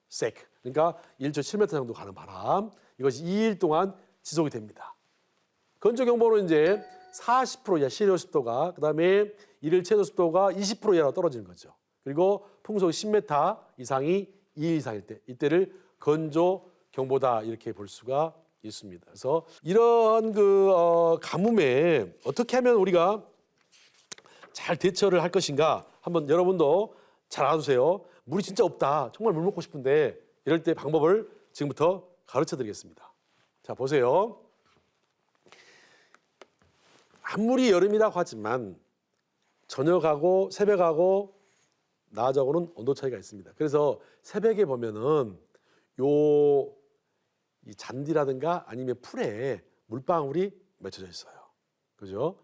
색, 그러니까 1초에 7m 정도 가는 바람. 이것이 2일 동안 지속이 됩니다. 건조경보는 이제 40% 이하 실효 습도가, 그다음에 일일 최소 습도가 20% 이하로 떨어지는 거죠. 그리고 풍속이 10m 이상이 2일 이상일 때, 이때를 건조 경보다 이렇게 볼 수가 있습니다. 그래서 이런 가뭄에 어떻게 하면 우리가 잘 대처를 할 것인가 한번 여러분도 잘 알아두세요. 물이 진짜 없다, 정말 물 먹고 싶은데 이럴 때 방법을 지금부터 가르쳐 드리겠습니다. 자, 보세요. 아무리 여름이라고 하지만 저녁하고 새벽하고 낮하고는 온도 차이가 있습니다. 그래서 새벽에 보면은 이 잔디라든가 아니면 풀에 물방울이 맺혀져 있어요. 그죠?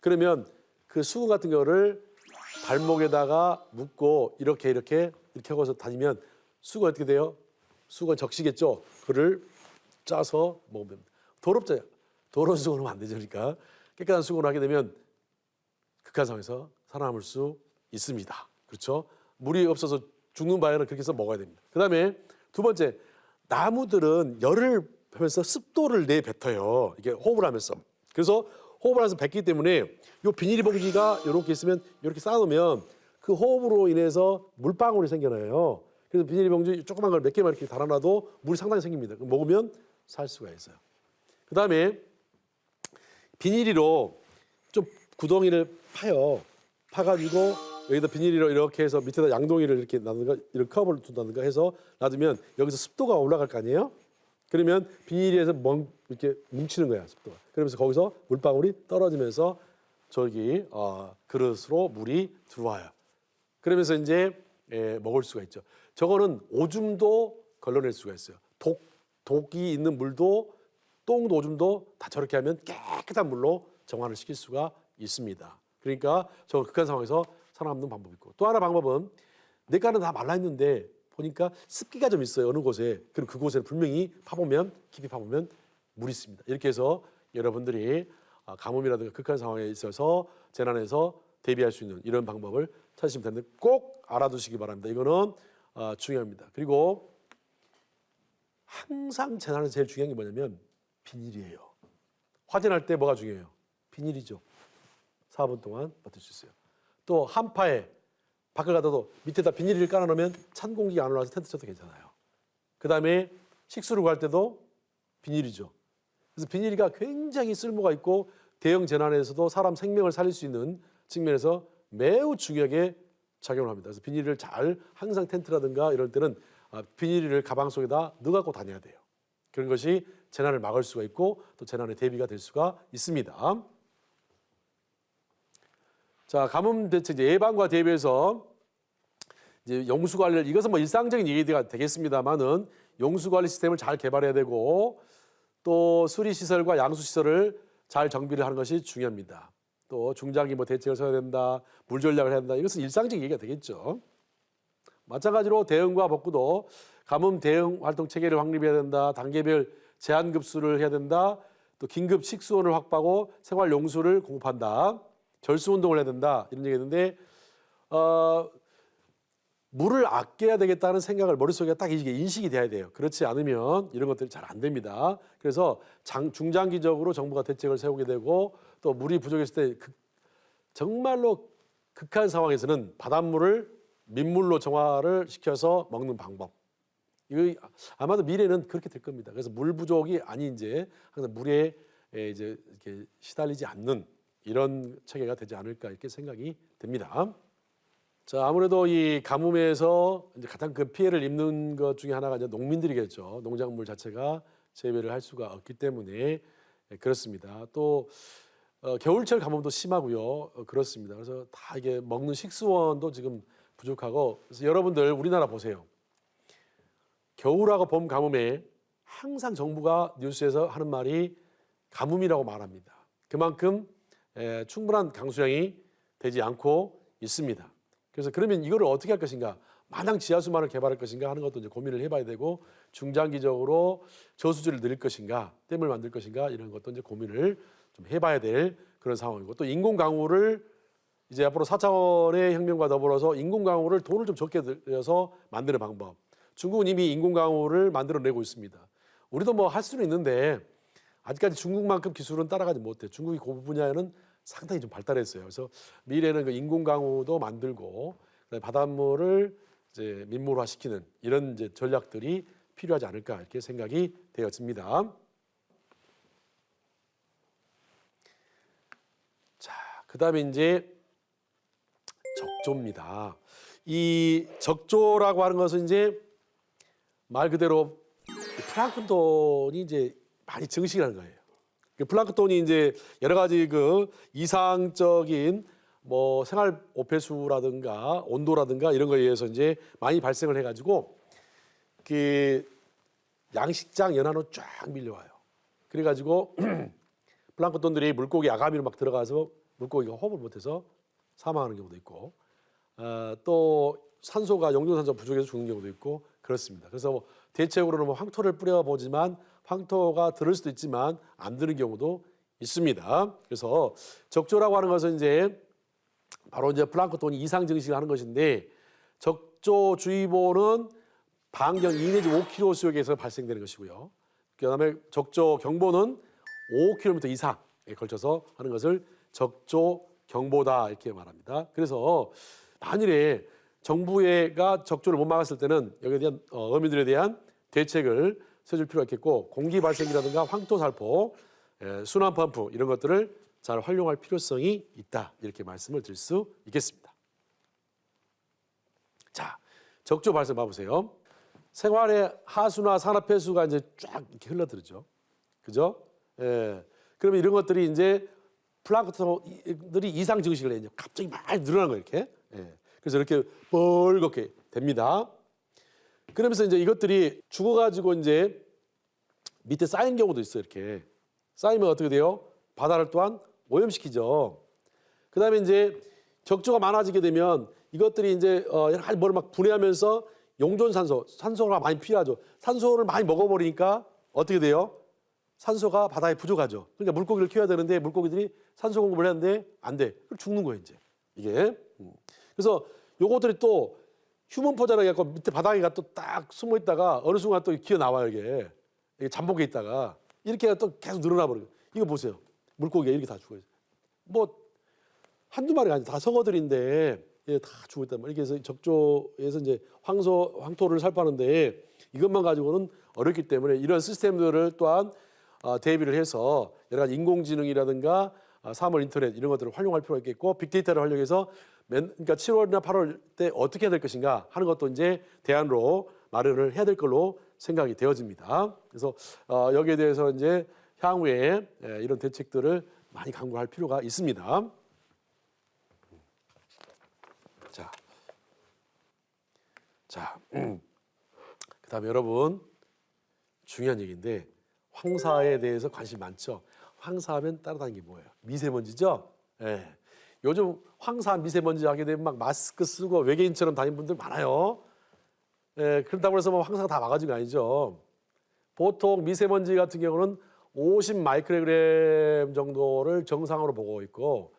그러면 그 수건 같은 거를 발목에다가 묶고 이렇게 하고서 다니면 수건 어떻게 돼요? 수건 적시겠죠? 그를 짜서 먹으면 더럽죠. 더러운 수건은 안 되죠. 그러니까 깨끗한 수건을 하게 되면 극한 상황에서 살아남을 수 있습니다. 그렇죠? 물이 없어서 죽는 바에는 그렇게 해서 먹어야 됩니다. 그다음에 두 번째, 나무들은 열을 하면서 습도를 내뱉어요. 이게 호흡을 하면서. 그래서 호흡을 하면서 뱉기 때문에 이 비닐 봉지가 이렇게 있으면 이렇게 쌓아놓으면 그 호흡으로 인해서 물방울이 생겨나요. 그래서 비닐 봉지 조그만 걸 몇 개만 이렇게 달아놔도 물이 상당히 생깁니다. 먹으면 살 수가 있어요. 그다음에 비닐이로 좀 구덩이를 파요. 파가지고 여기다 비닐로 이렇게 해서 밑에다 양동이를 이렇게 놔든가 이런 컵을 둔다든가 해서 놔두면 여기서 습도가 올라갈 거 아니에요? 그러면 비닐에서 이렇게 뭉치는 거야, 습도가. 그러면서 거기서 물방울이 떨어지면서 저기 그릇으로 물이 들어와요. 그러면서 이제 먹을 수가 있죠. 저거는 오줌도 걸러낼 수가 있어요. 독이 있는 물도 똥도 오줌도 다 저렇게 하면 깨끗한 물로 정화를 시킬 수가 있습니다. 그러니까 저 극한 상황에서 살아남는 방법이 있고, 또 하나 방법은 내가는 다 말라 있는데 보니까 습기가 좀 있어요, 어느 곳에. 그럼 그곳에 분명히 깊이 파보면 물이 있습니다. 이렇게 해서 여러분들이 가뭄이라든가 극한 상황에 있어서 재난에서 대비할 수 있는 이런 방법을 찾으시면 되는데 꼭 알아두시기 바랍니다. 이거는 중요합니다. 그리고 항상 재난에서 제일 중요한 게 뭐냐면 비닐이에요. 화재 날 때 뭐가 중요해요? 비닐이죠. 4분 동안 버틸 수 있어요. 또 한파에 밖을 가다도 밑에다 비닐을 깔아놓으면 찬 공기가 안 올라와서 텐트 쳐도 괜찮아요. 그 다음에 식수를 구할 때도 비닐이죠. 그래서 비닐이가 굉장히 쓸모가 있고 대형 재난에서도 사람 생명을 살릴 수 있는 측면에서 매우 중요하게 작용을 합니다. 그래서 비닐을 잘 항상 텐트라든가 이럴 때는 비닐을 가방 속에다 넣어갖고 다녀야 돼요. 그런 것이 재난을 막을 수가 있고 또 재난에 대비가 될 수가 있습니다. 자, 가뭄 대책 예방과 대비해서 이제 용수 관리를, 이것은 뭐 일상적인 얘기가 되겠습니다만은 용수 관리 시스템을 잘 개발해야 되고 또 수리 시설과 양수 시설을 잘 정비를 하는 것이 중요합니다. 또 중장기 뭐 대책을 세워야 된다, 물 전략을 해야 된다. 이것은 일상적인 얘기가 되겠죠. 마찬가지로 대응과 복구도 가뭄 대응 활동 체계를 확립해야 된다, 단계별 제한 급수를 해야 된다, 또 긴급 식수원을 확보하고 생활 용수를 공급한다, 절수 운동을 해야 된다, 이런 얘기했는데 물을 아껴야 되겠다는 생각을 머릿속에 딱 이게 인식이 돼야 돼요. 그렇지 않으면 이런 것들이 잘 안 됩니다. 그래서 중장기적으로 정부가 대책을 세우게 되고 또 물이 부족했을 때 정말로 극한 상황에서는 바닷물을 민물로 정화를 시켜서 먹는 방법. 이거 아마도 미래는 그렇게 될 겁니다. 그래서 물 부족이 아닌 이제 항상 물에 이제 이렇게 시달리지 않는 이런 체계가 되지 않을까 이렇게 생각이 됩니다. 자, 아무래도 이 가뭄에서 이제 가장 큰 피해를 입는 것 중에 하나가 이제 농민들이겠죠. 농작물 자체가 재배를 할 수가 없기 때문에 그렇습니다. 또 겨울철 가뭄도 심하고요. 그렇습니다. 그래서 다 이게 먹는 식수원도 지금 부족하고, 그래서 여러분들 우리나라 보세요. 겨울하고 봄 가뭄에 항상 정부가 뉴스에서 하는 말이 가뭄이라고 말합니다. 그만큼 충분한 강수량이 되지 않고 있습니다. 그래서 그러면 이거를 어떻게 할 것인가, 마냥 지하수만을 개발할 것인가 하는 것도 이제 고민을 해봐야 되고, 중장기적으로 저수지를 늘릴 것인가, 댐을 만들 것인가 이런 것도 이제 고민을 좀 해봐야 될 그런 상황이고, 또 인공강우를 이제 앞으로 4차원의 혁명과 더불어서 인공강우를 돈을 좀 적게 들여서 만드는 방법. 중국은 이미 인공강우를 만들어내고 있습니다. 우리도 뭐 할 수는 있는데 아직까지 중국만큼 기술은 따라가지 못해요. 중국이 그 분야에는 상당히 좀 발달했어요. 그래서 미래는 그 인공강우도 만들고 바닷물을 이제 민물화시키는 이런 이제 전략들이 필요하지 않을까 이렇게 생각이 되어집니다. 자, 그다음에 이제 적조입니다. 이 적조라고 하는 것은 이제 말 그대로 플랑크톤이 이제 많이 증식하는 거예요. 그 플랑크톤이 이제 여러 가지 그 이상적인 뭐 생활 오폐수라든가 온도라든가 이런 거에 의해서 이제 많이 발생을 해가지고 그 양식장 연안으로 쫙 밀려와요. 그래가지고 플랑크톤들이 물고기 아가미로 막 들어가서 물고기가 호흡을 못해서 사망하는 경우도 있고, 또 산소가 용존산소 부족해서 죽는 경우도 있고 그렇습니다. 그래서 뭐 대체적으로는 뭐 황토를 뿌려보지만 황토가 들을 수도 있지만 안 드는 경우도 있습니다. 그래서 적조라고 하는 것은 이제 바로 이제 플랑크톤이 이상 증식하는 것인데, 적조주의보는 반경 2 내지 5km 수역에서 발생되는 것이고요. 그다음에 적조 경보는 5km 이상에 걸쳐서 하는 것을 적조 경보다 이렇게 말합니다. 그래서 만일에 정부가 적조를 못 막았을 때는 여기에 대한 어민들에 대한 대책을 세줄 필요가 있겠고, 공기 발생이라든가 황토 살포, 순환 펌프 이런 것들을 잘 활용할 필요성이 있다 이렇게 말씀을 드릴 수 있겠습니다. 자, 적조 발생 봐보세요. 생활의 하수나 산화폐수가 이제 쫙 이렇게 흘러들죠. 그죠? 예. 그러면 이런 것들이 이제 플랑크톤들이 이상 증식을 해요. 갑자기 많이 늘어난 거예요, 이렇게. 예. 그래서 이렇게 벌겋게 됩니다. 그러면서 이제 이것들이 죽어가지고 이제 밑에 쌓인 경우도 있어요, 이렇게. 쌓이면 어떻게 돼요? 바다를 또한 오염시키죠. 그 다음에 이제 적조가 많아지게 되면 이것들이 이제 여러 가지 뭐를 막 분해하면서 용존산소, 산소가 많이 필요하죠. 산소를 많이 먹어버리니까 어떻게 돼요? 산소가 바다에 부족하죠. 그러니까 물고기를 키워야 되는데 물고기들이 산소 공급을 했는데 안 돼. 그럼 죽는 거예요, 이제. 이게. 그래서 요것들이 또 휴먼 포자라 해갖고 밑에 바닥에가 또 딱 숨어 있다가 어느 순간 또 기어 나와요, 이게. 이게 잠복해 있다가. 이렇게 또 계속 늘어나 버려요. 이거 보세요. 물고기가 이렇게 다 죽어요. 뭐 한두 마리가 아니라 다 성어들인데 예, 다 죽어 있단 말이에요. 그래서 적조에서 이제 황토를 살포하는데 이것만 가지고는 어렵기 때문에 이런 시스템들을 또한 대비를 해서 여러 가지 인공지능이라든가 사물 인터넷 이런 것들을 활용할 필요가 있겠고 빅데이터를 활용해서 그러니까 7월이나 8월 때 어떻게 해야 될 것인가 하는 것도 이제 대안으로 마련을 해야 될 걸로 생각이 되어집니다. 그래서 여기에 대해서 이제 향후에 이런 대책들을 많이 강구할 필요가 있습니다. 자, 그다음에 여러분 중요한 얘기인데 황사에 대해서 관심 많죠. 황사하면 따라다니는 게 뭐예요? 미세먼지죠. 예. 요즘 황사 미세먼지 하게 되면 막 마스크 쓰고 외계인처럼 다니는 분들 많아요. 예, 그렇다고 해서 뭐 황사가 다 막아진 거 아니죠. 보통 미세먼지 같은 경우는 50 마이크로그램 정도를 정상으로 보고 있고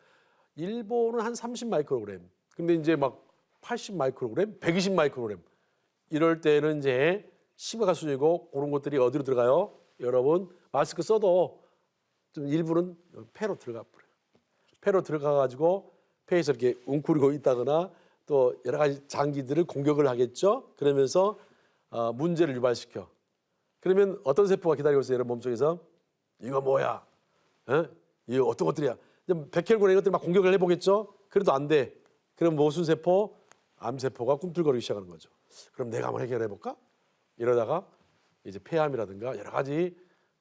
일본은 한 30 마이크로그램. 근데 이제 막 80 마이크로그램, 120 마이크로그램 이럴 때는 이제 심각한 수준이고 그런 것들이 어디로 들어가요? 여러분 마스크 써도 좀 일부는 폐로 들어가 버려요. 폐로 들어가 가지고 폐에서 이렇게 웅크리고 있다거나 또 여러 가지 장기들을 공격을 하겠죠. 그러면서 문제를 유발시켜. 그러면 어떤 세포가 기다리고 있어요? 여러분 몸속에서 이거 뭐야? 에? 이거 어떤 것들이야? 백혈구나 이것들 막 공격을 해보겠죠. 그래도 안 돼. 그럼 모순 세포, 암세포가 꿈틀거리기 시작하는 거죠. 그럼 내가 한번 해결해 볼까? 이러다가 이제 폐암이라든가 여러 가지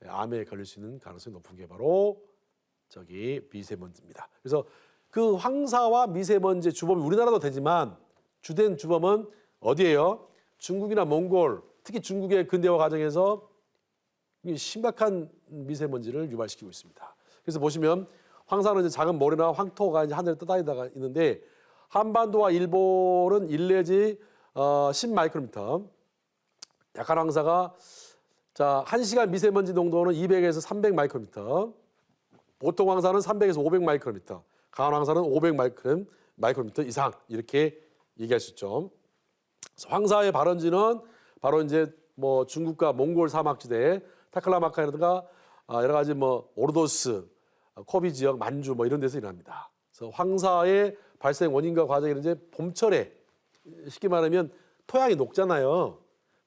암에 걸릴 수 있는 가능성이 높은 게 바로 저기 미세먼지입니다. 그래서 그 황사와 미세먼지 주범이 우리나라도 되지만 주된 주범은 어디예요? 중국이나 몽골, 특히 중국의 근대화 과정에서 심각한 미세먼지를 유발시키고 있습니다. 그래서 보시면 황사는 이제 작은 모래나 황토가 이제 하늘에 떠다니다가 있는데 한반도와 일본은 1 내지 10 마이크로미터. 약한 황사가 자 1시간 미세먼지 농도는 200에서 300 마이크로미터. 보통 황사는 300에서 500 마이크로미터. 강한 황사는 500 마이크로미터 이상 이렇게 얘기할 수 있죠. 황사의 발원지는 바로 이제 뭐 중국과 몽골 사막지대, 타클라마카라든가 여러 가지 뭐 오르도스, 코비 지역, 만주 뭐 이런 데서 일어납니다. 그래서 황사의 발생 원인과 과정이 이제 봄철에 쉽게 말하면 토양이 녹잖아요.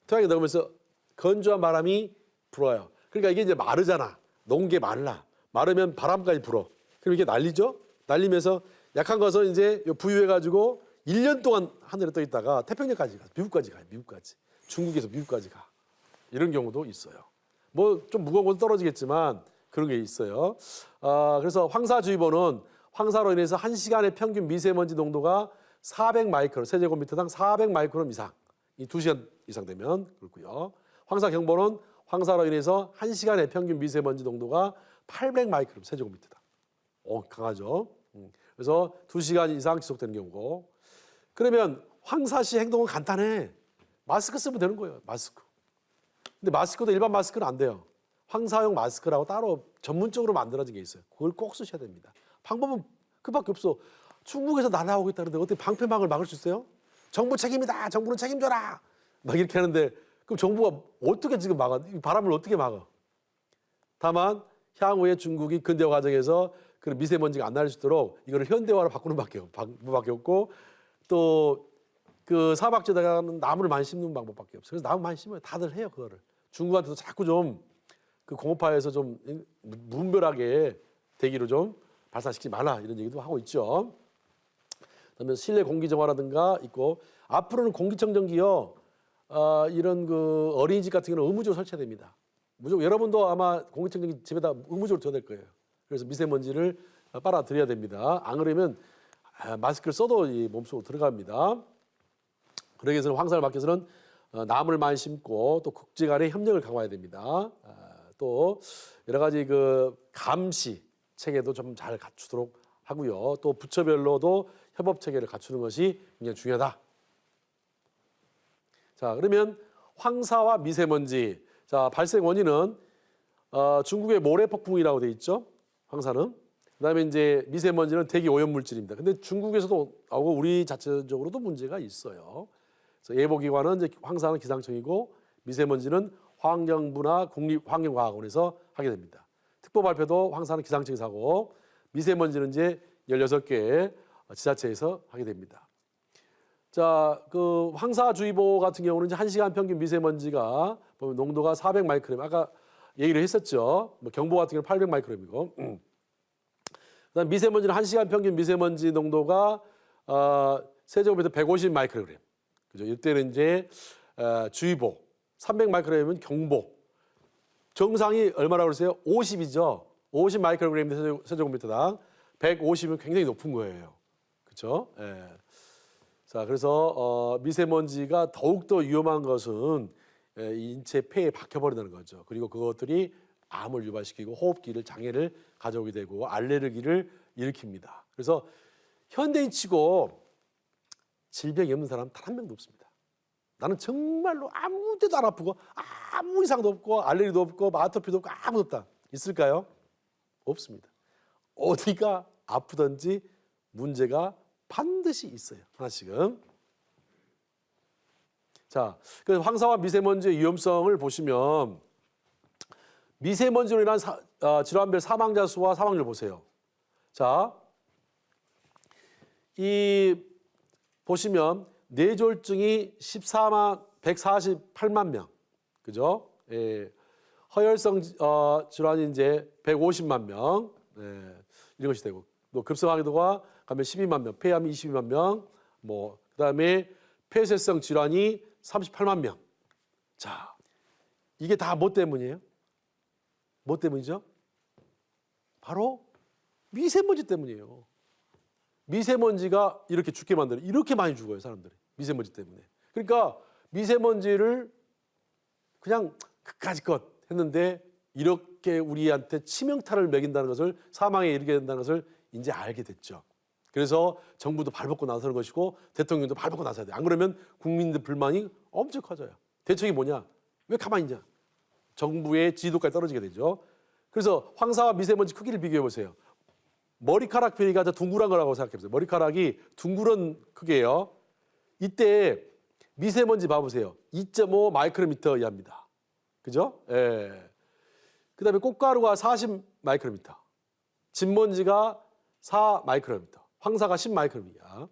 토양이 녹으면서 건조한 바람이 불어요. 그러니까 이게 이제 마르잖아. 녹은 게 말라. 마르면 바람까지 불어. 그럼 이게 날리죠? 날리면서 약한 것은 이제 부유해가지고 1년 동안 하늘에 떠 있다가 태평양까지 가, 미국까지 가요. 미국까지. 중국에서 미국까지 가. 이런 경우도 있어요. 뭐 좀 무거운 것도 떨어지겠지만 그런 게 있어요. 그래서 황사주의보는 황사로 인해서 1시간의 평균 미세먼지 농도가 400 마이크로, 세제곱미터당 400 마이크로 이상, 이 2시간 이상 되면 그렇고요. 황사 경보는 황사로 인해서 1시간의 평균 미세먼지 농도가 800 마이크로, 세제곱미터당. 강하죠. 그래서 2시간 이상 지속되는 경우고. 그러면 황사 시 행동은 간단해. 마스크 쓰면 되는 거예요. 마스크. 근데 마스크도 일반 마스크는 안 돼요. 황사용 마스크라고 따로 전문적으로 만들어진 게 있어요. 그걸 꼭 쓰셔야 됩니다. 방법은 그밖에 없어. 중국에서 날아오고 있다는데 어떻게 방패막을 막을 수 있어요? 정부 책임이다. 정부는 책임져라. 막 이렇게 하는데 그럼 정부가 어떻게 지금 막아? 바람을 어떻게 막아? 다만 향후에 중국이 근대화 과정에서 그런 미세먼지가 안 날 수 있도록 이거를 현대화로 바꾸는 방법밖에 없고 또 그 사막지대가는 나무를 많이 심는 방법밖에 없어요. 그래서 나무 많이 심어요. 다들 해요 그거를. 중국한테도 자꾸 좀 그 공업화에서 좀 무분별하게 대기로 좀 발산시키지 말라 이런 얘기도 하고 있죠. 그다음에 실내 공기 정화라든가 있고 앞으로는 공기청정기요. 이런 그 어린이집 같은 경우는 의무적으로 설치해야 됩니다. 무조건 여러분도 아마 공기청정기 집에다 의무적으로 둬야 될 거예요. 그래서 미세먼지를 빨아들여야 됩니다. 안 그러면 마스크를 써도 이 몸속으로 들어갑니다. 그러기 위해서는 황사를 막기 위해서는 나무를 많이 심고 또 국제 간의 협력을 강화해야 됩니다. 또 여러 가지 그 감시 체계도 좀 잘 갖추도록 하고요. 또 부처별로도 협업 체계를 갖추는 것이 굉장히 중요하다. 자, 그러면 황사와 미세먼지. 자, 발생 원인은 중국의 모래 폭풍이라고 돼 있죠. 황사는. 그다음에 이제 미세먼지는 대기 오염 물질입니다. 근데 중국에서도 하고 우리 자체적으로도 문제가 있어요. 그래서 예보기관은 이제 황사는 기상청이고 미세먼지는 환경부나 국립환경과학원에서 하게 됩니다. 특보 발표도 황사는 기상청에서 하고 미세먼지는 이제 16개 지자체에서 하게 됩니다. 자, 그 황사주의보 같은 경우는 이제 1시간 평균 미세먼지가 보면 농도가 400 마이크롬. 아까 얘기를 했었죠. 뭐 경보 같은 경우는 800 마이크롬이고. 그다음 미세먼지는 1시간 평균 미세먼지 농도가 세제곱미터 150 마이크로그램. 그죠? 이때는 이제 주의보. 300 마이크로그램은 경보. 정상이 얼마라고 그러세요? 50이죠. 50 마이크로그램 세제곱미터당 150은 굉장히 높은 거예요. 그렇죠? 예. 자, 그래서 미세먼지가 더욱더 위험한 것은 인체 폐에 박혀버린다는 거죠. 그리고 그것들이 암을 유발시키고 호흡기를 장애를 가져오게 되고 알레르기를 일으킵니다. 그래서 현대인 치고 질병이 없는 사람 단 한 명도 없습니다. 나는 정말로 아무 데도 안 아프고 아무 이상도 없고 알레르기도 없고 아토피도 없고 아무도 없다. 있을까요? 없습니다. 어디가 아프든지 문제가 반드시 있어요. 하나씩은. 자, 그 황사와 미세먼지의 위험성을 보시면 미세먼지로 인한 질환별 사망자 수와 사망률 보세요. 자, 이 보시면 뇌졸중이 148만 명, 그죠? 예. 허혈성 질환이 이제 150만 명, 예. 이런 것이 되고, 또 급성항해도가 가면 12만 명, 폐암이 22만 명, 뭐 그다음에 폐쇄성 질환이 38만 명. 자, 이게 다 뭐 때문이에요? 뭐 때문이죠? 바로 미세먼지 때문이에요. 미세먼지가 이렇게 죽게 만드는, 이렇게 많이 죽어요, 사람들이. 미세먼지 때문에. 그러니까 미세먼지를 그냥 그까짓 것 했는데 이렇게 우리한테 치명타를 먹인다는 것을, 사망에 이르게 된다는 것을 이제 알게 됐죠. 그래서 정부도 발벗고 나서는 것이고 대통령도 발벗고 나서야 돼요. 안 그러면 국민들 불만이 엄청 커져요. 대책이 뭐냐? 왜 가만히 있냐? 정부의 지도까지 떨어지게 되죠. 그래서 황사와 미세먼지 크기를 비교해 보세요. 머리카락 비리가 둥그란 거라고 생각해 보세요. 머리카락이 둥그런 크기예요. 이때 미세먼지 봐보세요. 2.5 마이크로미터 이하입니다. 그죠? 예. 그다음에 꽃가루가 40 마이크로미터, 진먼지가 4 마이크로미터, 황사가 10 마이크로미터.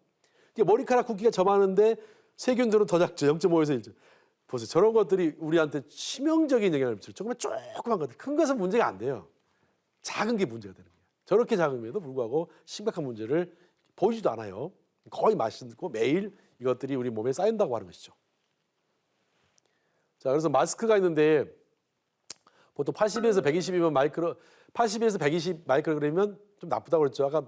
머리카락 굵기가 저만한데 세균들은 더 작죠. 0.5에서 1. 보세요. 저런 것들이 우리한테 치명적인 영향을 미치죠. 정말 조그만 것들. 큰 것은 문제가 안 돼요. 작은 게 문제가 되는 거예요. 저렇게 작음에도 불구하고 심각한 문제를 보이지도 않아요. 거의 맛있고 매일 이것들이 우리 몸에 쌓인다고 하는 것이죠. 자, 그래서 마스크가 있는데 보통 80에서 120이면 80에서 120 마이크로그램이면 좀 나쁘다고 그랬죠. 아까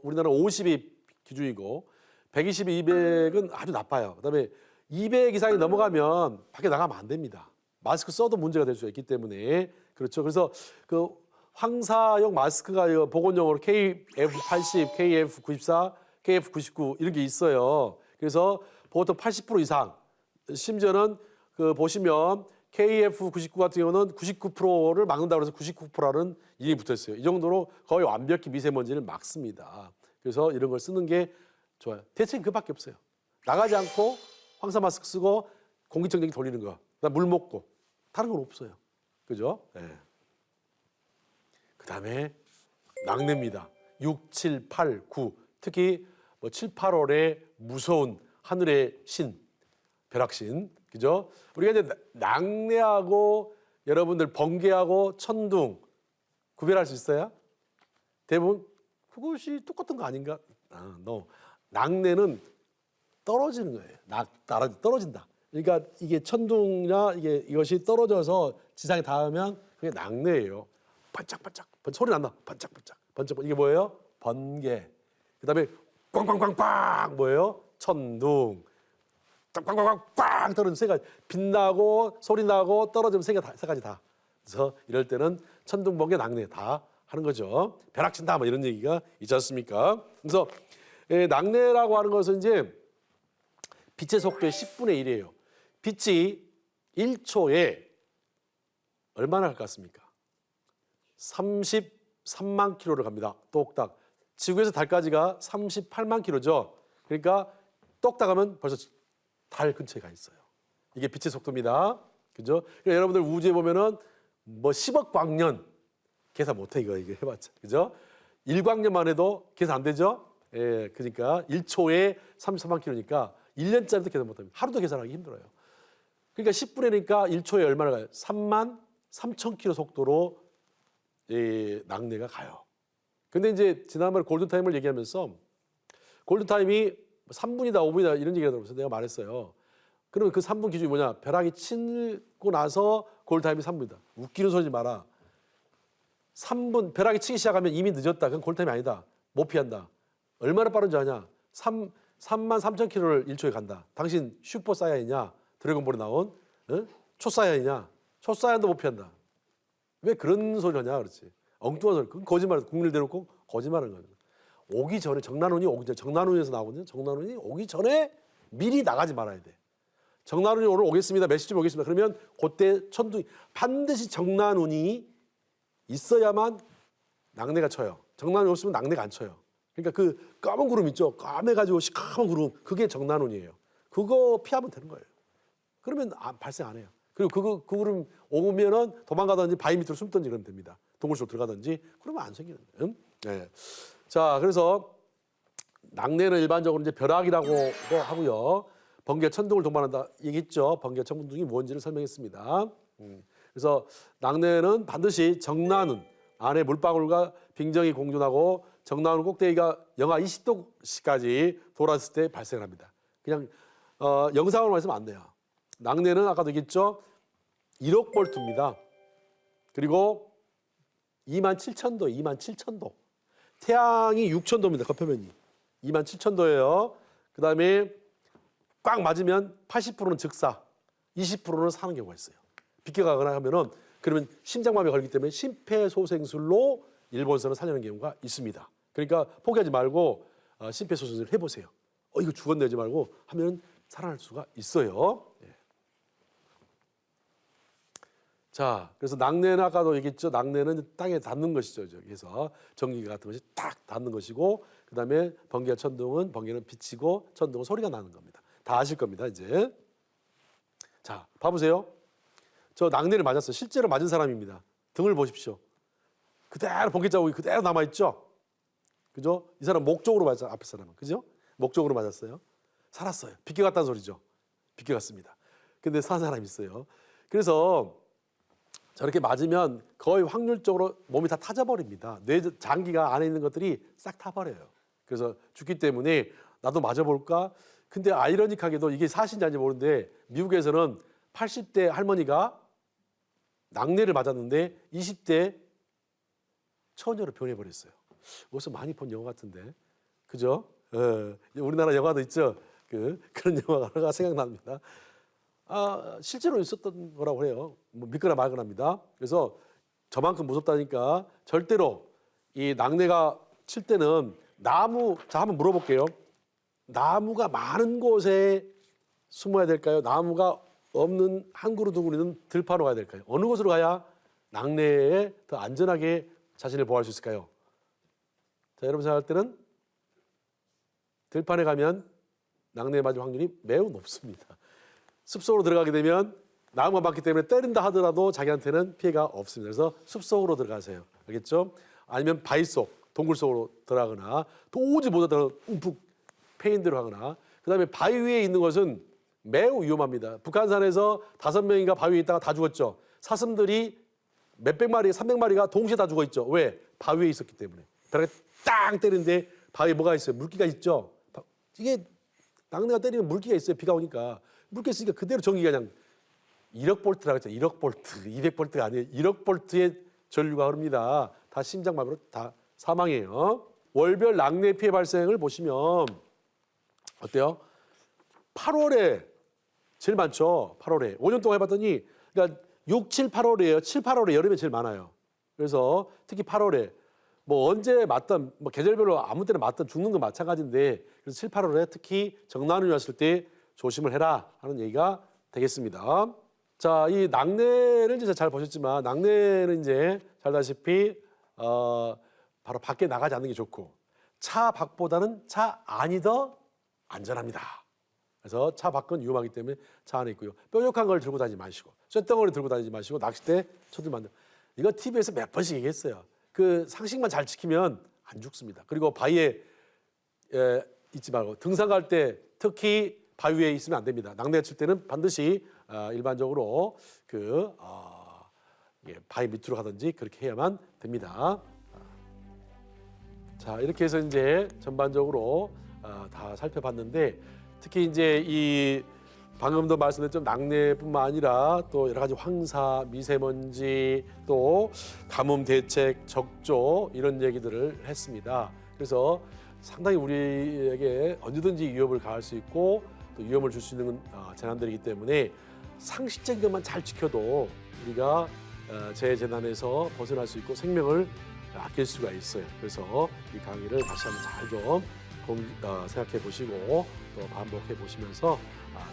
우리나라 50이 기준이고 120, 200은 아주 나빠요. 그다음에 200 이상이 넘어가면 밖에 나가면 안 됩니다. 마스크 써도 문제가 될 수 있기 때문에. 그렇죠. 그래서 그 황사용 마스크가 보건용어로 KF80, KF94, KF99 이런 게 있어요. 그래서 보통 80% 이상, 심지어는 그 보시면 KF99 같은 경우는 99%를 막는다고 해서 99%라는 이름이 붙어 있어요. 이 정도로 거의 완벽히 미세먼지를 막습니다. 그래서 이런 걸 쓰는 게 좋아요. 대책은 그밖에 없어요. 나가지 않고 황사 마스크 쓰고 공기청정기 돌리는 거, 그다음 물 먹고, 다른 건 없어요. 그죠? 네. 그다음에 낙뢰입니다. 6, 7, 8, 9. 특히 뭐 7, 8월에 무서운 하늘의 신, 벼락신. 그죠? 우리가 이제 낙뢰하고 여러분들 번개하고 천둥 구별할 수 있어요? 대부분 그것이 똑같은 거 아닌가? No. 낙내는 떨어지는 거예요. 떨어진다. 그러니까 이게 천둥이나 이것이 떨어져서 지상에 닿으면 그게 낙내예요. 반짝반짝 소리 난다. 반짝반짝 이게 뭐예요? 번개. 그다음에 꽝꽝꽝꽝 뭐예요? 천둥. 꽝꽝꽝꽝 떨어지는 세 가지. 빛나고 소리 나고 떨어지면 세 가지 다. 그래서 이럴 때는 천둥, 번개, 낙내 다 하는 거죠. 벼락친다 뭐 이런 얘기가 있지 않습니까? 그래서 낙내라고 하는 것은 이제 빛의 속도의 10분의 1이에요. 빛이 1초에 얼마나 갈 것 같습니까? 33만 킬로를 갑니다. 똑딱. 지구에서 달까지가 38만 킬로죠. 그러니까 똑딱 하면 벌써 달 근처에 가 있어요. 이게 빛의 속도입니다. 그죠? 그러니까 여러분들 우주에 보면은 뭐 10억 광년 계산 못해 이거 해봤자. 그죠? 1광년만 해도 계산 안 되죠? 예, 그러니까 1초에 33만 킬로니까 1년짜리도 계산 못합니다. 하루도 계산하기 힘들어요. 그러니까 10분이니까 1초에 얼마나 가요? 3만 3천 킬로 속도로 낙내가 가요. 근데 이제 지난번에 골든타임을 얘기하면서 골든타임이 3분이다 5분이다 이런 얘기가 들어서 내가 말했어요. 그러면 그 3분 기준이 뭐냐? 벼락이 치고 나서 골든타임이 3분이다. 웃기는 소리지 마라. 3분 벼락이 치기 시작하면 이미 늦었다. 그건 골든타임이 아니다. 못 피한다. 얼마나 빠른지 아냐? 3만 3천 킬로를 1초에 간다. 당신 슈퍼 사이언이냐? 드래곤볼에 나온 초사이언이냐? 초사이언도 못 피한다. 왜 그런 소리 하냐? 그렇지. 엉뚱한 소리. 그건 거짓말. 국민을 대놓고 거짓말하는 거예요. 오기 전에 정난운이 오기 전에 정난운에서 나오거든요. 정난운이 오기 전에 미리 나가지 말아야 돼. 정난운이 오늘 오겠습니다. 몇 시쯤 오겠습니다. 그러면 그때 천둥이 반드시 정난운이 있어야만 낙내가 쳐요. 정난운이 없으면 낙내가 안 쳐요. 그러니까 그 까만 구름 있죠. 까매가지고 시커먼 구름. 그게 정난운이에요. 그거 피하면 되는 거예요. 그러면 발생 안 해요. 그리고 그 구름 오면은 도망가든지 바위 밑으로 숨든지 그러면 됩니다. 동굴 속으로 들어가든지 그러면 안 생기는 거예요. 네. 자, 그래서 낙내는 일반적으로 이제 벼락이라고도 하고요. 번개, 천둥을 동반한다 얘기했죠. 번개, 천둥이 뭔지를 설명했습니다. 그래서 낙내는 반드시 정난운 안에 물방울과 빙정이 공존하고 정난운 꼭대기가 영하 20도까지 돌았을 때 발생을 합니다. 그냥 영상으로 말씀은 안 돼요. 낙내는 아까도 얘기했죠. 1억 볼트입니다. 그리고 27,000도. 태양이 6,000도입니다. 겉표면이. 27,000도예요. 그 다음에 꽉 맞으면 80%는 즉사, 20%는 사는 경우가 있어요. 비껴가거나 하면은 그러면 심장마비 걸리기 때문에 심폐소생술로 일본에서는 살려는 경우가 있습니다. 그러니까 포기하지 말고 심폐소생술을 해보세요. 이거 죽었네 하지 말고 하면 살아날 수가 있어요. 예. 자, 그래서 낙내는 아까도 얘기했죠. 낙내는 땅에 닿는 것이죠. 그래서 전기가 같은 것이 딱 닿는 것이고, 그 다음에 번개와 천둥은 번개는 비치고 천둥은 소리가 나는 겁니다. 다 아실 겁니다. 이제 자, 봐보세요. 저 낙내를 맞았어요. 실제로 맞은 사람입니다. 등을 보십시오. 그대로 번개 자국이 그대로 남아 있죠. 그죠? 이 사람 목 쪽으로 맞았어요. 앞에 사람은 그죠? 목 쪽으로 맞았어요. 살았어요. 비껴갔다는 소리죠. 비껴갔습니다. 근데 산 사람이 있어요. 그래서 저렇게 맞으면 거의 확률적으로 몸이 다 타져버립니다. 뇌 장기가 안에 있는 것들이 싹 타버려요. 그래서 죽기 때문에 나도 맞아볼까? 근데 아이러니하게도 이게 사실인지 아닌지 모르는데 미국에서는 80대 할머니가 낙내를 맞았는데 20대 처녀로 변해버렸어요. 어디서 많이 본 영화 같은데, 그죠? 우리나라 영화도 있죠. 그런 영화가 생각납니다. 실제로 있었던 거라고 해요. 뭐 믿거나 말거나입니다. 그래서 저만큼 무섭다니까 절대로 이 낙내가 칠 때는 자, 한번 물어볼게요. 나무가 많은 곳에 숨어야 될까요? 나무가 없는 한 그루 두 그루 있는 들판으로 가야 될까요? 어느 곳으로 가야 낙내에 더 안전하게 자신을 보호할 수 있을까요? 자, 여러분 생각할 때는 들판에 가면 낙내에 맞을 확률이 매우 높습니다. 숲속으로 들어가게 되면 나무가 많기 때문에 때린다 하더라도 자기한테는 피해가 없습니다. 그래서 숲속으로 들어가세요. 알겠죠? 아니면 바위 속, 동굴 속으로 들어가거나 도저히 못하다가 움푹 패인 대로 하거나, 그 다음에 바위 위에 있는 것은 매우 위험합니다. 북한산에서 5명인가 바위 위에 있다가 다 죽었죠. 사슴들이 몇백 마리, 300마리가 동시에 다 죽어 있죠. 왜? 바위 위에 있었기 때문에. 벼락에 땅 때리는데 바위에 뭐가 있어요? 물기가 있죠. 이게 낙뢰가 때리면 물기가 있어요. 비가 오니까 물기 있으니까 그대로 전기가 그냥 1억 볼트라고 했죠. 1억 볼트, 200볼트가 아니에요. 1억 볼트의 전류가 흐릅니다. 다 심장마비로 다 사망이에요. 월별 낙뢰 피해 발생을 보시면 어때요? 8월에 제일 많죠. 8월에 5년 동안 해봤더니 그러니까 6, 7, 8월이에요. 7, 8월에 여름에 제일 많아요. 그래서 특히 8월에 뭐 언제 맞든 뭐 계절별로 아무 때나 맞든 죽는 건 마찬가지인데 그래서 7, 8월에 특히 정난운이 왔을 때 조심을 해라 하는 얘기가 되겠습니다. 자, 이 낙뢰를 이제 잘 보셨지만 낙뢰는 이제 잘 다시피 바로 밖에 나가지 않는 게 좋고 차 밖보다는 차 안이 더 안전합니다. 그래서 차 밖은 위험하기 때문에 차 안에 있고요. 뾰족한 걸 들고 다니지 마시고 쇳덩어리 들고 다니지 마시고 낚싯대 쳐들면 안 돼요. 이거 TV에서 몇 번씩 얘기했어요. 그 상식만 잘 지키면 안 죽습니다. 그리고 바위에 있지 말고 등산 갈 때 특히 바위 위에 있으면 안 됩니다. 낙뢰 칠 때는 반드시 일반적으로 바위 밑으로 가든지 그렇게 해야만 됩니다. 자, 이렇게 해서 이제 전반적으로 다 살펴봤는데 특히 이제 이 방금도 말씀드렸던 낙뢰뿐만 아니라 또 여러 가지 황사, 미세먼지, 또 가뭄 대책, 적조 이런 얘기들을 했습니다. 그래서 상당히 우리에게 언제든지 위협을 가할 수 있고 또 위험을 줄 수 있는 재난들이기 때문에 상식적인 것만 잘 지켜도 우리가 재해재난에서 벗어날 수 있고 생명을 아낄 수가 있어요. 그래서 이 강의를 다시 한번 잘 좀 생각해 보시고 또 반복해 보시면서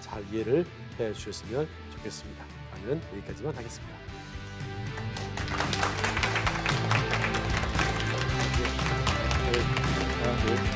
잘 이해를 해 주셨으면 좋겠습니다. 강의는 여기까지만 하겠습니다. 네.